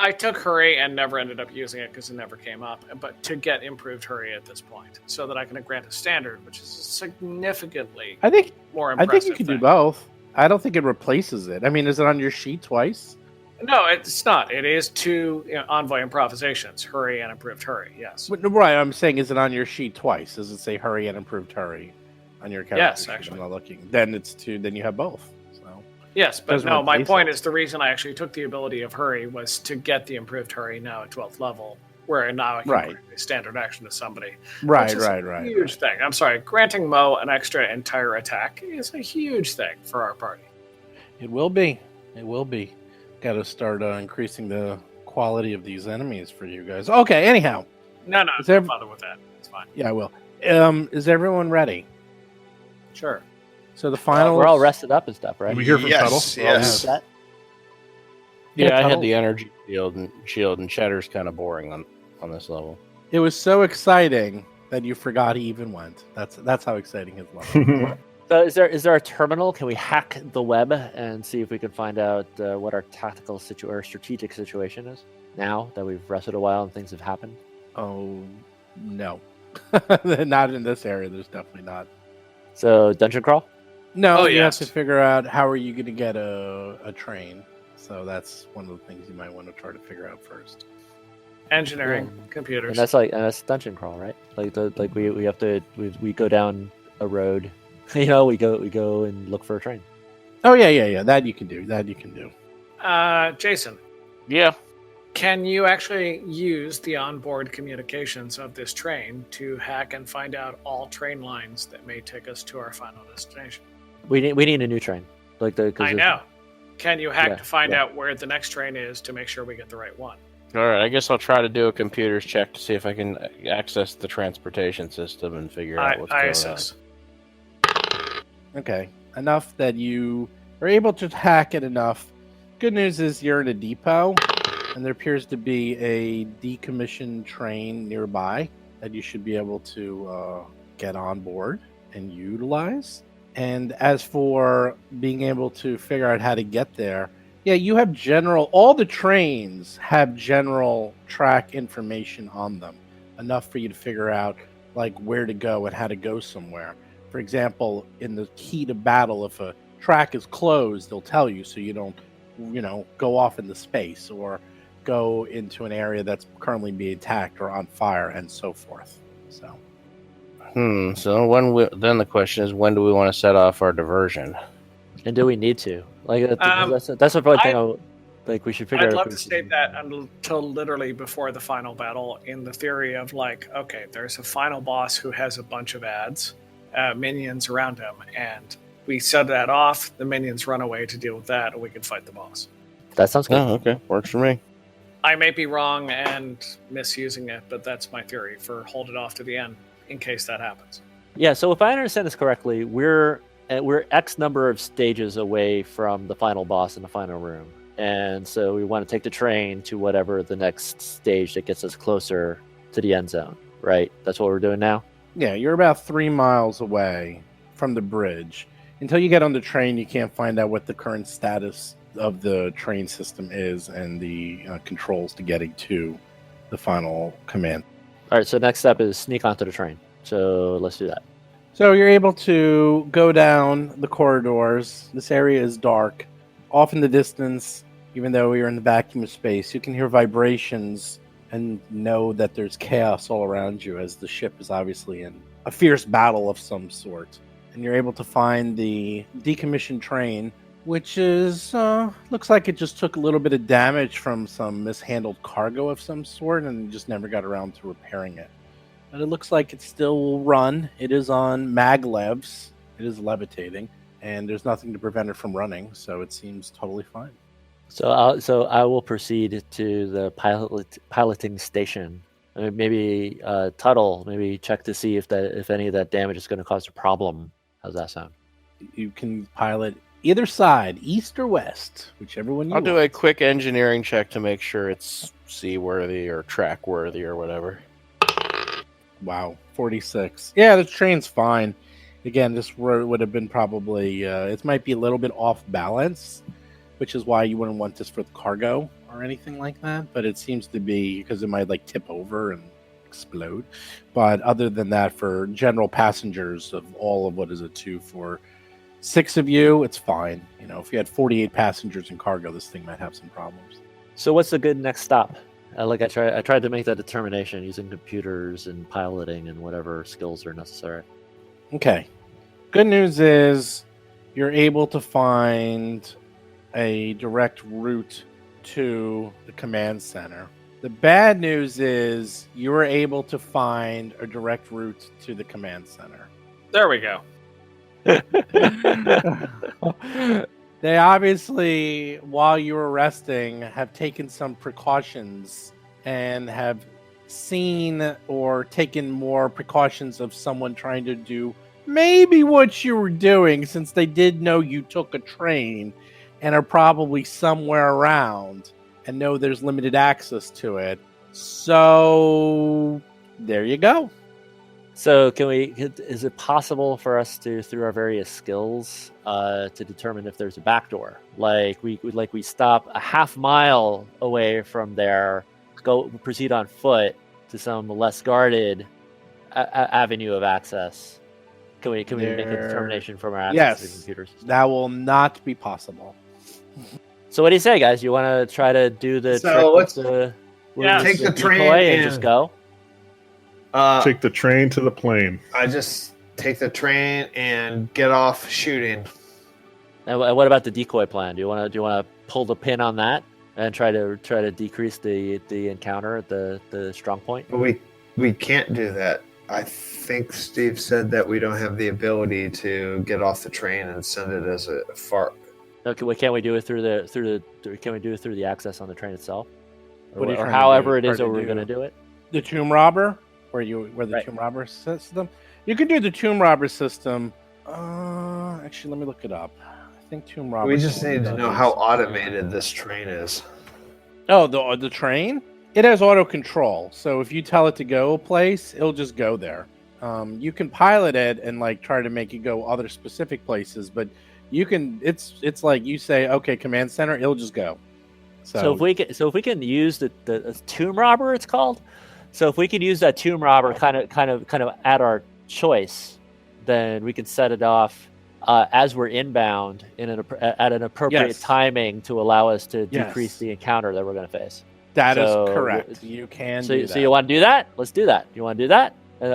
I took hurry and never ended up using it because it never came up. But to get improved hurry at this point, so that I can grant a standard, which is significantly I think more impressive. you can do thing. both. I don't think it replaces it. I mean, is it on your sheet twice? No, it's not. It is 2 envoy improvisations: hurry and improved hurry. Yes. Right. I'm saying, is it on your sheet twice? Does it say hurry and improved hurry on your character Yes, sheet? actually. I'm not looking. Then it's 2. Then you have both. So Yes, but Doesn't no, my replace point it. is the reason I actually took the ability of Hurry was to get the improved Hurry now at 12th level, where now I can Right. grant a standard action to somebody. Right, which is right, a right. huge thing. I'm sorry, granting Mo an extra entire attack is a huge thing for our party. It will be. It will be. Got to start increasing the quality of these enemies for you guys. Okay, anyhow. No, Is don't there- bother with that. It's fine. Yeah, I will. Is everyone ready? Sure. So the final. We're all rested up and stuff, right? Did we hear from Yes, Tuttle? yes. Set? Yeah, I Tuttle. had the energy shield, and Cheddar's kind of boring on this level. It was so exciting that you forgot he even went. That's how exciting his level was. So is there a terminal? Can we hack the web and see if we can find out what our tactical or strategic situation is now that we've rested a while and things have happened? Oh, no. Not in this area. There's definitely not. So dungeon crawl? No, Oh, you yes. have to figure out how are you going to get a train. So that's one of the things you might want to try to figure out first. Engineering, And computers. that's dungeon crawl, right? Like we have to we go down a road. We go and look for a train. Oh yeah. That you can do. Jason, Yeah. can you actually use the onboard communications of this train to hack and find out all train lines that may take us to our final destination? We need a new train. I know. Can you hack Yeah, to find yeah. out where the next train is to make sure we get the right one? All right. I guess I'll try to do a computers check to see if I can access the transportation system and figure out what's going on. ISS. Okay. Enough that you are able to hack it enough. Good news is you're in a depot, and there appears to be a decommissioned train nearby that you should be able to get on board and utilize. And as for being able to figure out how to get there, yeah, you have all the trains have general track information on them, enough for you to figure out like where to go and how to go somewhere. For example, in the heat of battle, if a track is closed, they'll tell you so you don't, go off into space or go into an area that's currently being attacked or on fire and so forth. So, So then the question is, when do we want to set off our diversion? And do we need to? That's a probably thing. We should figure out. I'd if love we to should- state that until literally before the final battle, in the theory of okay, there's a final boss who has a bunch of ads, minions around him, and we set that off, the minions run away to deal with that, and we can fight the boss. That sounds good. Oh, okay. Works for me. I may be wrong and misusing it, but that's my theory for hold it off to the end in case that happens. Yeah. So if I understand this correctly, we're X number of stages away from the final boss in the final room, and so we want to take the train to whatever the next stage that gets us closer to the end zone. Right. That's what we're doing now. yeah, you're about 3 miles away from the bridge. Until you get on the train, you can't find out what the current status of the train system is and the controls to getting to the final command. All right. So next step is sneak onto the train. So let's do that. So you're able to go down the corridors. This area is dark. Off in the distance, even though you're in the vacuum of space, you can hear vibrations and know that there's chaos all around you as the ship is obviously in a fierce battle of some sort. And you're able to find the decommissioned train, which is looks like it just took a little bit of damage from some mishandled cargo of some sort and just never got around to repairing it. But it looks like it still will run. It is on maglevs. It is levitating, and there's nothing to prevent it from running, so it seems totally fine. So I will proceed to the piloting station. Maybe Tuttle, maybe check to see if any of that damage is going to cause a problem. How's that sound? You can pilot either side, east or west, whichever one you I'll want. do a quick engineering check to make sure it's seaworthy or track worthy or whatever. Wow, 46. Yeah, the train's fine. Again, this would have been probably, it might be a little bit off balance, which is why you wouldn't want this for the cargo or anything like that. But it seems to be because it might tip over and explode. But other than that, for general passengers of all of 4 6 of you, it's fine. If you had 48 passengers in cargo, this thing might have some problems. So what's the good next stop? I tried to make that determination using computers and piloting and whatever skills are necessary. Okay. Good news is you're able to find a direct route to the command center. The bad news is you were able to find a direct route to the command center. There we go. They obviously, while you were resting, have taken some precautions and have seen or taken more precautions of someone trying to do maybe what you were doing, since they did know you took a train and are probably somewhere around and know there's limited access to it. So there you go. So is it possible for us to, through our various skills, to determine if there's a back door? Like we stop a half mile away from there, proceed on foot to some less guarded avenue of access. Can we make a determination from our access to the computers? That will not be possible. So what do you say, guys? You want to try to do the trick with take the train and just go? Take the train to the plane. I just take the train and get off shooting. And what about the decoy plan? Do you want to pull the pin on that and try to decrease the encounter at the strong point? We can't do that. I think Steve said that we don't have the ability to get off the train and send it as a fart. Okay, well, can't we do it through the access on the train itself, or however however it is that we're going to do it? The tomb robber, where the tomb robber system. You can do the tomb robber system. Actually, let me look it up. I think tomb robber. We just need to know how automated this train is. Oh, the train? It has auto control, so if you tell it to go a place, it'll just go there. You can pilot it and try to make it go other specific places, but you can. It's like you say, okay, command center, it'll just go. So if we can use the tomb robber, it's called. So if we can use that tomb robber kind of at our choice, then we can set it off as we're inbound at an appropriate timing to allow us to decrease the encounter that we're going to face. That is correct. You can do that. So you want to do that? Let's do that. You want to do that? And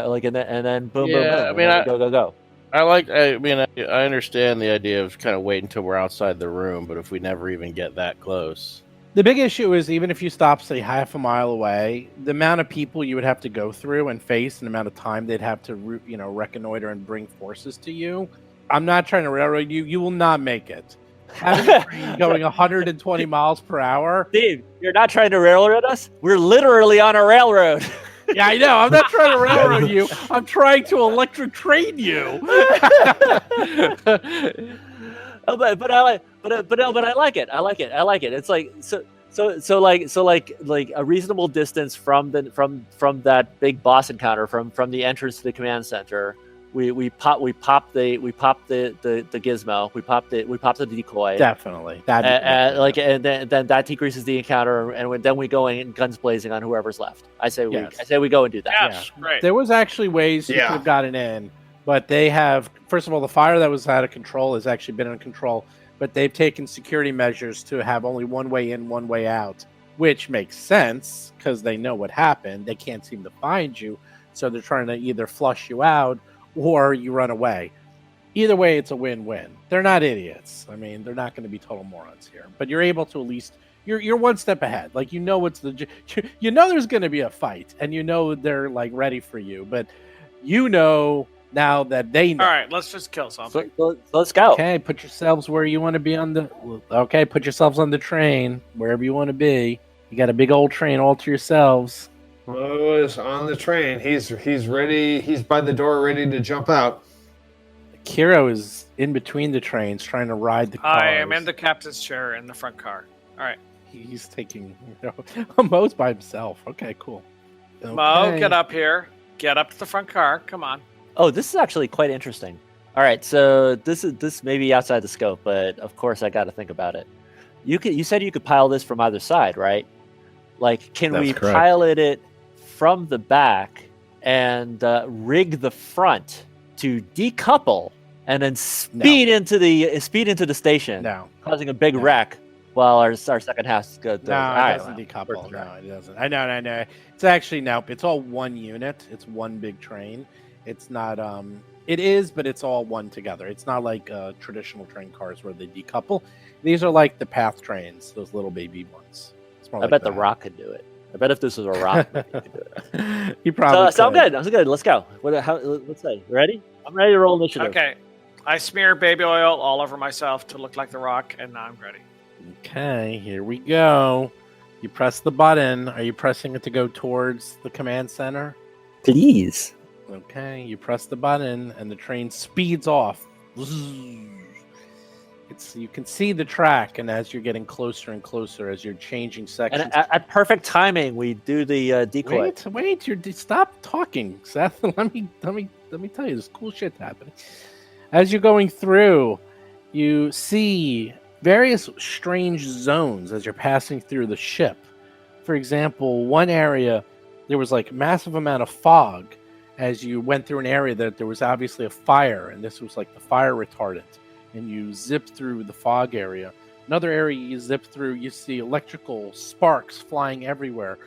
then boom, boom, boom. I mean, go. I understand the idea of kind of wait until we're outside the room, but if we never even get that close. The big issue is even if you stop, say, half a mile away, the amount of people you would have to go through and face, and the amount of time they'd have to, reconnoiter and bring forces to you. I'm not trying to railroad you. You will not make it. Having a train going 120 miles per hour. Steve, you're not trying to railroad us? We're literally on a railroad. Yeah, I know. I'm not trying to railroad you. I'm trying to electric train you. But I like it. I like it. It's like so a reasonable distance from that big boss encounter from the entrance to the command center. We pop the gizmo. We pop the decoy. Definitely. And then that decreases the encounter, and then we go in guns blazing on whoever's left. I say we go and do that. Yes, great. There was actually ways you could have gotten in, but they have, first of all, the fire that was out of control has actually been under control, but they've taken security measures to have only one way in, one way out, which makes sense because they know what happened. They can't seem to find you, so they're trying to either flush you out or you run away. Either way, it's a win-win. They're not idiots. I mean, they're not going to be total morons here. But you're able to at least you're one step ahead. Like there's going to be a fight, and they're ready for you. But now that they know. All right, let's just kill something. So let's go. Okay, put yourselves where you want to be put yourselves on the train wherever you want to be. You got a big old train all to yourselves. Mo is on the train. He's ready. He's by the door, ready to jump out. Kiro is in between the trains, trying to ride the cars. I am in the captain's chair in the front car. All right. He's taking. Mo's by himself. Okay, cool. Okay. Mo, get up here. Get up to the front car. Come on. Oh, this is actually quite interesting. All right, so this may be outside the scope, but of course I got to think about it. You said you could pilot this from either side, right? Can we pilot it from the back and rig the front to decouple and then speed into the station, causing a big wreck while our second half goes? No, it doesn't decouple. No, it doesn't. I know. It's actually it's all one unit. It's one big train. It's not. It is, but it's all one together. It's not like traditional train cars where they decouple. These are like the path trains, those little baby ones. It's more I like bet The that. Rock could do it. I bet if this was a Rock, movie, he could do it. He probably So, I'm could. good. I'm good. Let's go. Let's say. Ready? I'm ready to roll initiative. Okay. I smear baby oil all over myself to look like The Rock, and now I'm ready. Okay, here we go. You press the button. Are you pressing it to go towards the command center? Please. Okay, you press the button and the train speeds off. You can see the track, and as you're getting closer and closer, as you're changing sections. And at perfect timing, we do the decoy. Wait! Stop talking, Seth. Let me tell you, there's cool shit happening. As you're going through, you see various strange zones as you're passing through the ship. For example, one area there was like massive amount of fog. As you went through an area that there was obviously a fire, and this was like the fire retardant, and you zip through the fog area. Another area you zip through, you see electrical sparks flying everywhere.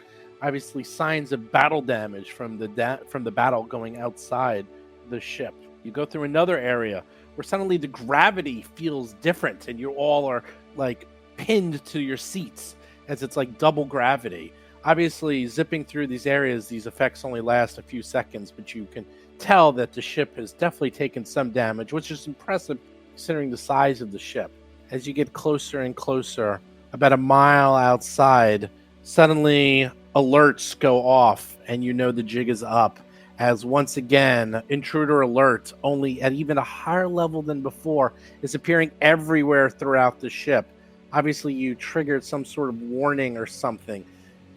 Obviously, signs of battle damage from the battle going outside the ship. You go through another area where suddenly the gravity feels different, and you all are like pinned to your seats as it's like double gravity. Obviously, zipping through these areas, these effects only last a few seconds, but you can tell that the ship has definitely taken some damage, which is impressive considering the size of the ship. As you get closer and closer, about a mile outside, suddenly alerts go off, and you know the jig is up. As once again, intruder alert, only at even a higher level than before, is appearing everywhere throughout the ship. Obviously, you triggered some sort of warning or something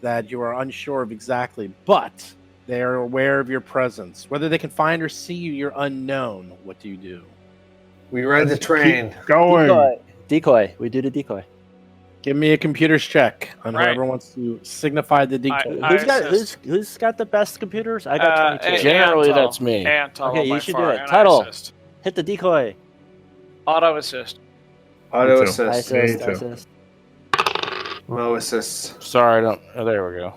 that you are unsure of exactly, but they are aware of your presence. Whether they can find or see you, you're unknown. What do you do? We ride the train. Keep going. Decoy. We do the decoy. Give me a computer's check on Right. whoever wants to signify the decoy. Who's got the best computers? I got 22. Generally, that's me. Okay, you should do it. Tuttle. Hit the decoy. Auto assist. Auto Me too. assist. Me too. Assist. Mo assist. Sorry, I don't. Oh, there we go.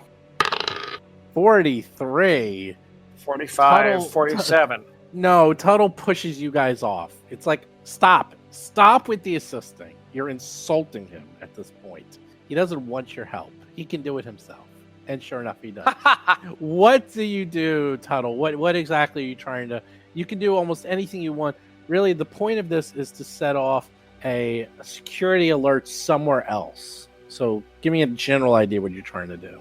43. 45, Tuttle- 47. No, Tuttle pushes you guys off. It's like, stop. Stop with the assisting. You're insulting him at this point. He doesn't want your help. He can do it himself. And sure enough, he does. What do you do, Tuttle? What exactly are you trying to... You can do almost anything you want. Really, the point of this is to set off a security alert somewhere else. So give me a general idea what you're trying to do.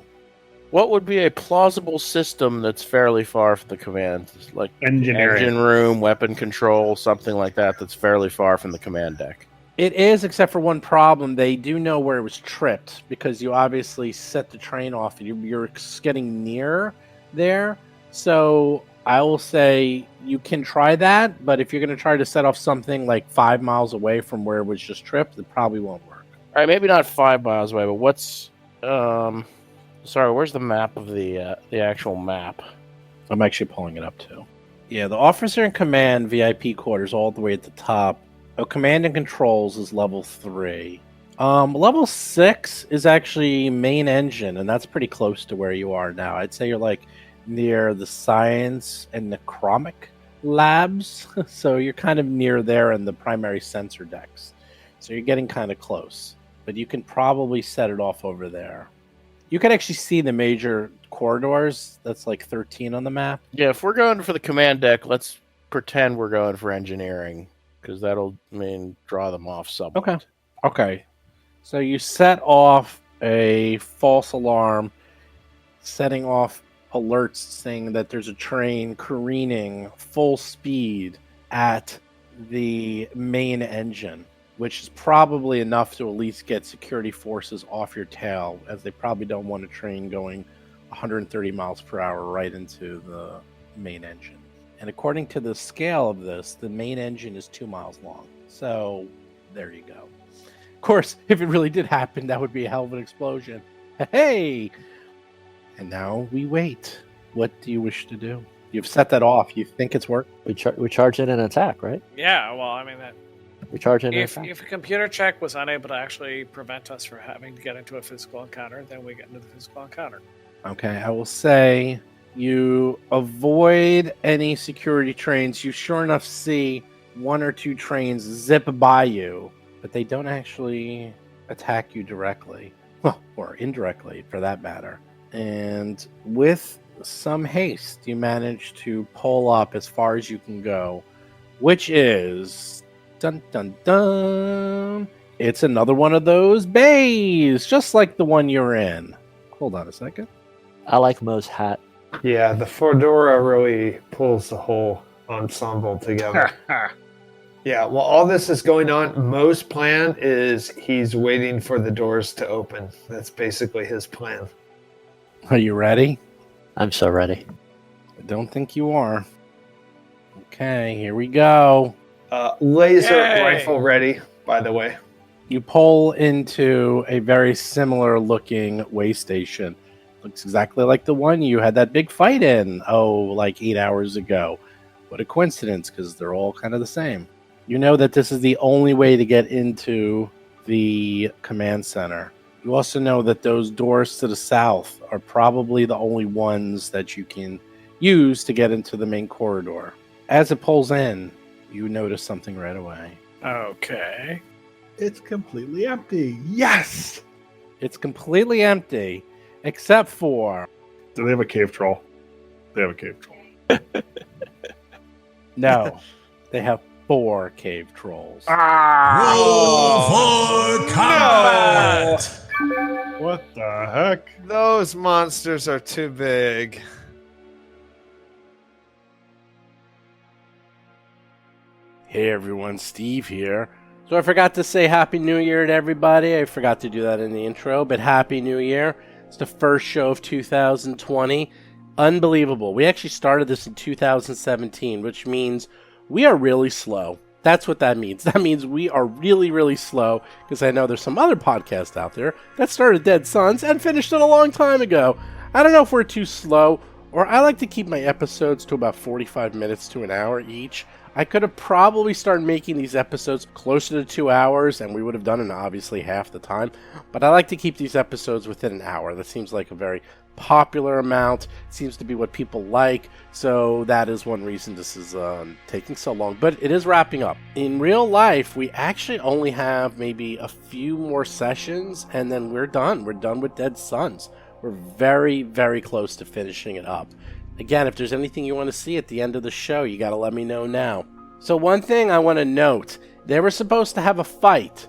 What would be a plausible system that's fairly far from the command, like Engineering. engine room, weapon control, something like that, that's fairly far from the command deck? It is, except for one problem. They do know where it was tripped because you obviously set the train off. You're getting near there. So I will say you can try that, but if you're going to try to set off something like 5 miles away from where it was just tripped, it probably won't work. All right, maybe not 5 miles away, but what's... Sorry, where's the map of the actual map? I'm actually pulling it up too. Yeah, the officer in command VIP quarters all the way at the top. Command and controls is level 3. Level 6 is actually main engine, and that's pretty close to where you are now. I'd say you're like near the science and necromic labs, so you're kind of near there in the primary sensor decks. So you're getting kind of close, but you can probably set it off over there. You can actually see the major corridors. That's like 13 on the map. Yeah, if we're going for the command deck, let's pretend we're going for engineering, because that'll draw them off somewhat. Okay. So you set off a false alarm, setting off alerts saying that there's a train careening full speed at the main engine, which is probably enough to at least get security forces off your tail, as they probably don't want a train going 130 miles per hour right into the main engine. And according to the scale of this, the main engine is 2 miles long. So there you go. Of course, if it really did happen, that would be a hell of an explosion. Hey! And now we wait. What do you wish to do? You've set that off. You think it's worked? We charge in an attack, right? Yeah, well, I mean, that We charge in an if attack. a computer check was unable to actually prevent us from having to get into a physical encounter, then we get into the physical encounter. Okay, I will say You avoid any security trains. You sure enough see one or two trains zip by you, but they don't actually attack you directly. Well, or indirectly, for that matter. And with some haste, you manage to pull up as far as you can go, which is... Dun, dun, dun! It's another one of those bays, just like the one you're in. Hold on a second. I like Mo's hat. Yeah, the fedora really pulls the whole ensemble together. Yeah, while all this is going on, Mo's plan is he's waiting for the doors to open. That's basically his plan. Are you ready? I'm so ready. I don't think you are. Okay, here we go. Laser Yay! rifle ready, by the way. You pull into a very similar looking way station. Looks exactly like the one you had that big fight in, like 8 hours ago. What a coincidence, because they're all kind of the same. You know that this is the only way to get into the command center. You also know that those doors to the south are probably the only ones that you can use to get into the main corridor. As it pulls in, you notice something right away. Okay. It's completely empty. Yes! It's completely empty, except for... Do they have a cave troll? They have a cave troll. No, they have 4 cave trolls. Roll for combat! What the heck? Those monsters are too big. Hey everyone, Steve here. So I forgot to say Happy New Year to everybody. I forgot to do that in the intro, but Happy New Year. It's the first show of 2020. Unbelievable. We actually started this in 2017, which means we are really slow. That's what that means. That means we are really, really slow, because I know there's some other podcasts out there that started Dead Sons and finished it a long time ago. I don't know if we're too slow, or I like to keep my episodes to about 45 minutes to an hour each. I could have probably started making these episodes closer to 2 hours, and we would have done it obviously half the time. But I like to keep these episodes within an hour. That seems like a very popular amount. It seems to be what people like. So that is one reason this is taking so long. But it is wrapping up. In real life, we actually only have maybe a few more sessions, and then we're done. We're done with Dead Sons. We're very, very close to finishing it up. Again, if there's anything you want to see at the end of the show, you got to let me know now. So one thing I want to note, they were supposed to have a fight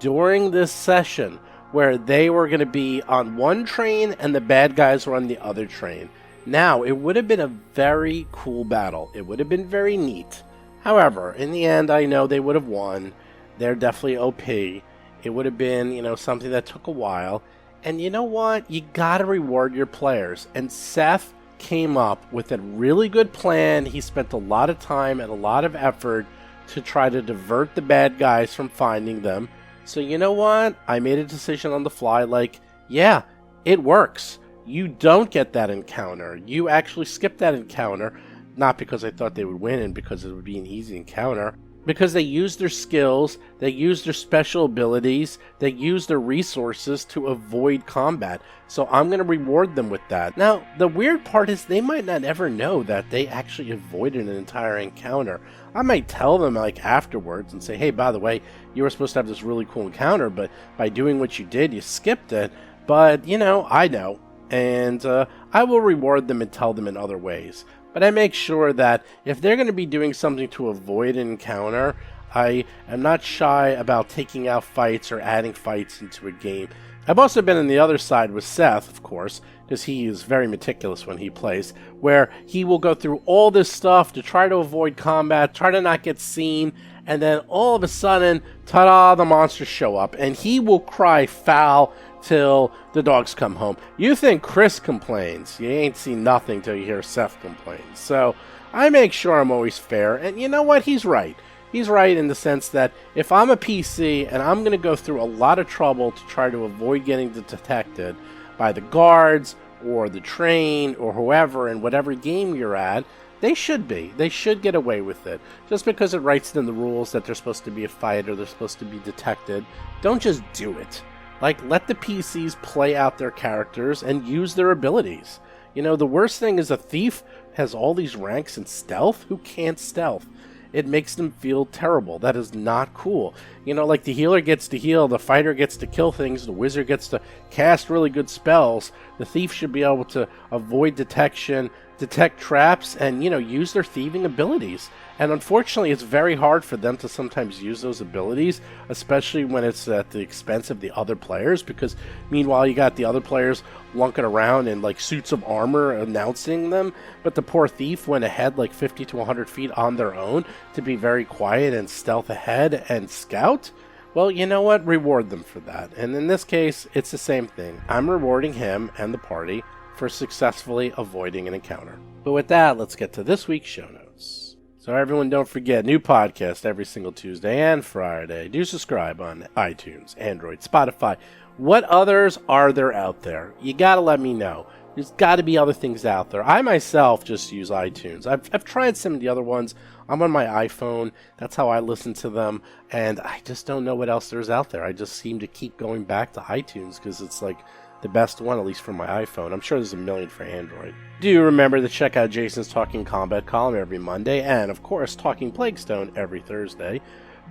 during this session where they were going to be on one train and the bad guys were on the other train. Now, it would have been a very cool battle. It would have been very neat. However, in the end, I know they would have won. They're definitely OP. It would have been, something that took a while. And you know what? You got to reward your players. And Seth came up with a really good plan. He spent a lot of time and a lot of effort to try to divert the bad guys from finding them. So you know what? I made a decision on the fly, yeah, it works. You don't get that encounter. You actually skip that encounter, not because I thought they would win and because it would be an easy encounter, because they used their skills, they used their special abilities, they used their resources to avoid combat. So I'm going to reward them with that. Now, the weird part is they might not ever know that they actually avoided an entire encounter. I might tell them afterwards and say, hey, by the way, you were supposed to have this really cool encounter, but by doing what you did, you skipped it. But, I know. And I will reward them and tell them in other ways. But I make sure that if they're going to be doing something to avoid an encounter, I am not shy about taking out fights or adding fights into a game. I've also been on the other side with Seth, of course, because he is very meticulous when he plays, where he will go through all this stuff to try to avoid combat, try to not get seen, and then all of a sudden, ta-da, the monsters show up, and he will cry foul till the dogs come home. You think Chris complains. You ain't seen nothing till you hear Seth complain. So I make sure I'm always fair, and you know what? He's right. He's right in the sense that if I'm a PC and I'm going to go through a lot of trouble to try to avoid getting detected by the guards or the train or whoever in whatever game you're at, they should be. They should get away with it. Just because it writes in the rules that they're supposed to be a fight or they're supposed to be detected, don't just do it. Let the PCs play out their characters and use their abilities. You know, the worst thing is a thief has all these ranks in stealth. Who can't stealth? It makes them feel terrible. That is not cool. You know, like the healer gets to heal, the fighter gets to kill things, the wizard gets to cast really good spells. The thief should be able to avoid detection, detect traps, and, you know, use their thieving abilities. And unfortunately, it's very hard for them to sometimes use those abilities, especially when it's at the expense of the other players, because meanwhile, you got the other players lunking around in like suits of armor announcing them, but the poor thief went ahead like 50 to 100 feet on their own to be very quiet and stealth ahead and scout. Well, you know what? Reward them for that. And in this case, it's the same thing. I'm rewarding him and the party for successfully avoiding an encounter. But with that, let's get to this week's show notes. So everyone, don't forget, new podcast every single Tuesday and Friday. Do subscribe on iTunes, Android, Spotify. What others are there out there? You gotta let me know. There's gotta be other things out there. I myself just use iTunes. I've tried some of the other ones. I'm on my iPhone. That's how I listen to them. And I just don't know what else there's out there. I just seem to keep going back to iTunes because it's like the best one, at least for my iPhone. I'm sure there's a million for Android. Do remember to check out Jason's Talking Combat column every Monday, and of course, Talking Plaguestone every Thursday.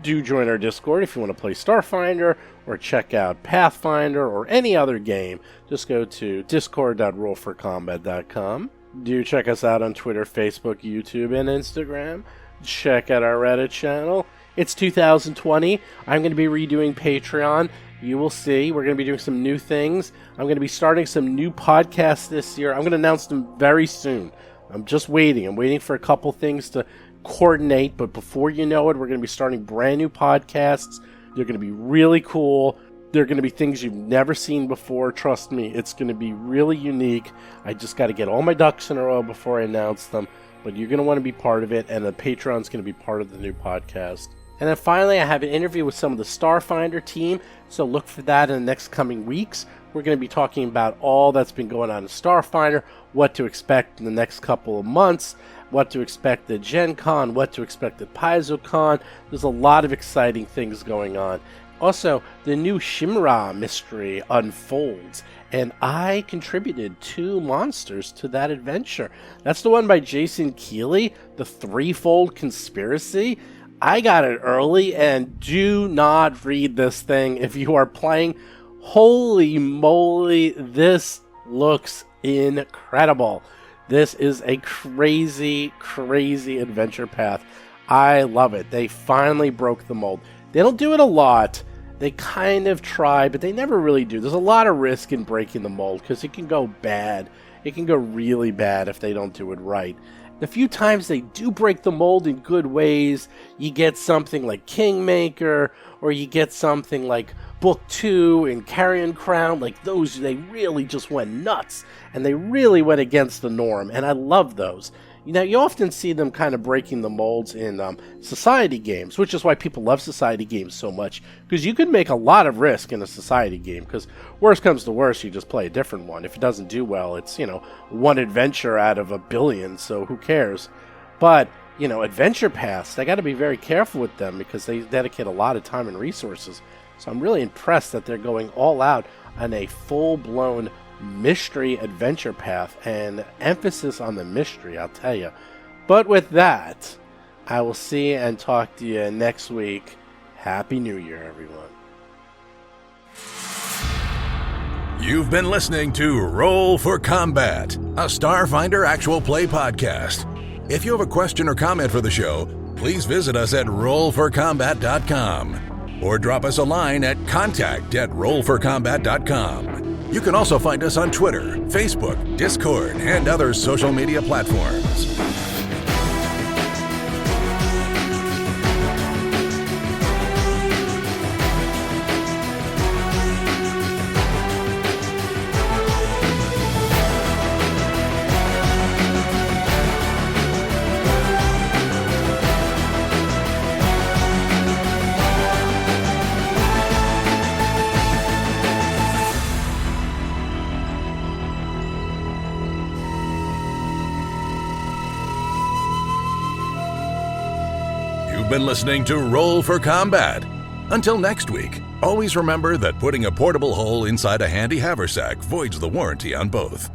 Do join our Discord if you want to play Starfinder, or check out Pathfinder, or any other game. Just go to discord.rollforcombat.com. Do check us out on Twitter, Facebook, YouTube, and Instagram. Check out our Reddit channel. It's 2020. I'm going to be redoing Patreon. You will see. We're going to be doing some new things. I'm going to be starting some new podcasts this year. I'm going to announce them very soon. I'm just waiting. I'm waiting for a couple things to coordinate, but before you know it, we're going to be starting brand new podcasts. They're going to be really cool. They're going to be things you've never seen before. Trust me, it's going to be really unique. I just got to get all my ducks in a row before I announce them, but you're going to want to be part of it, and the Patreon's going to be part of the new podcast. And then finally, I have an interview with some of the Starfinder team, so look for that in the next coming weeks. We're going to be talking about all that's been going on in Starfinder, what to expect in the next couple of months, what to expect at Gen Con, what to expect at PaizoCon. There's a lot of exciting things going on. Also, the new Shimra mystery unfolds, and I contributed 2 monsters to that adventure. That's the one by Jason Keeley, the Threefold Conspiracy. I got it early, and do not read this thing if you are playing. Holy moly, this looks incredible. This is a crazy, crazy adventure path. I love it. They finally broke the mold. They don't do it a lot. They kind of try, but they never really do. There's a lot of risk in breaking the mold because it can go bad. It can go really bad if they don't do it right. The few times they do break the mold in good ways, you get something like Kingmaker, or you get something like Book 2 and Carrion Crown. Like those, they really just went nuts, and they really went against the norm, and I love those. You know, you often see them kind of breaking the molds in society games, which is why people love society games so much, because you can make a lot of risk in a society game, because worst comes to worst, you just play a different one. If it doesn't do well, it's, you know, one adventure out of a billion, so who cares? But, you know, adventure paths, they got to be very careful with them, because they dedicate a lot of time and resources. So I'm really impressed that they're going all out on a full-blown mystery adventure path, and emphasis on the mystery, I'll tell you. But with that, I will see and talk to you next week. Happy New Year, everyone. You've been listening to Roll for Combat, a Starfinder actual play podcast. If you have a question or comment for the show, please visit us at rollforcombat.com or drop us a line at contact@rollforcombat.com. You can also find us on Twitter, Facebook, Discord, and other social media platforms. You've been listening to Roll for Combat. Until next week, always remember that putting a portable hole inside a handy haversack voids the warranty on both.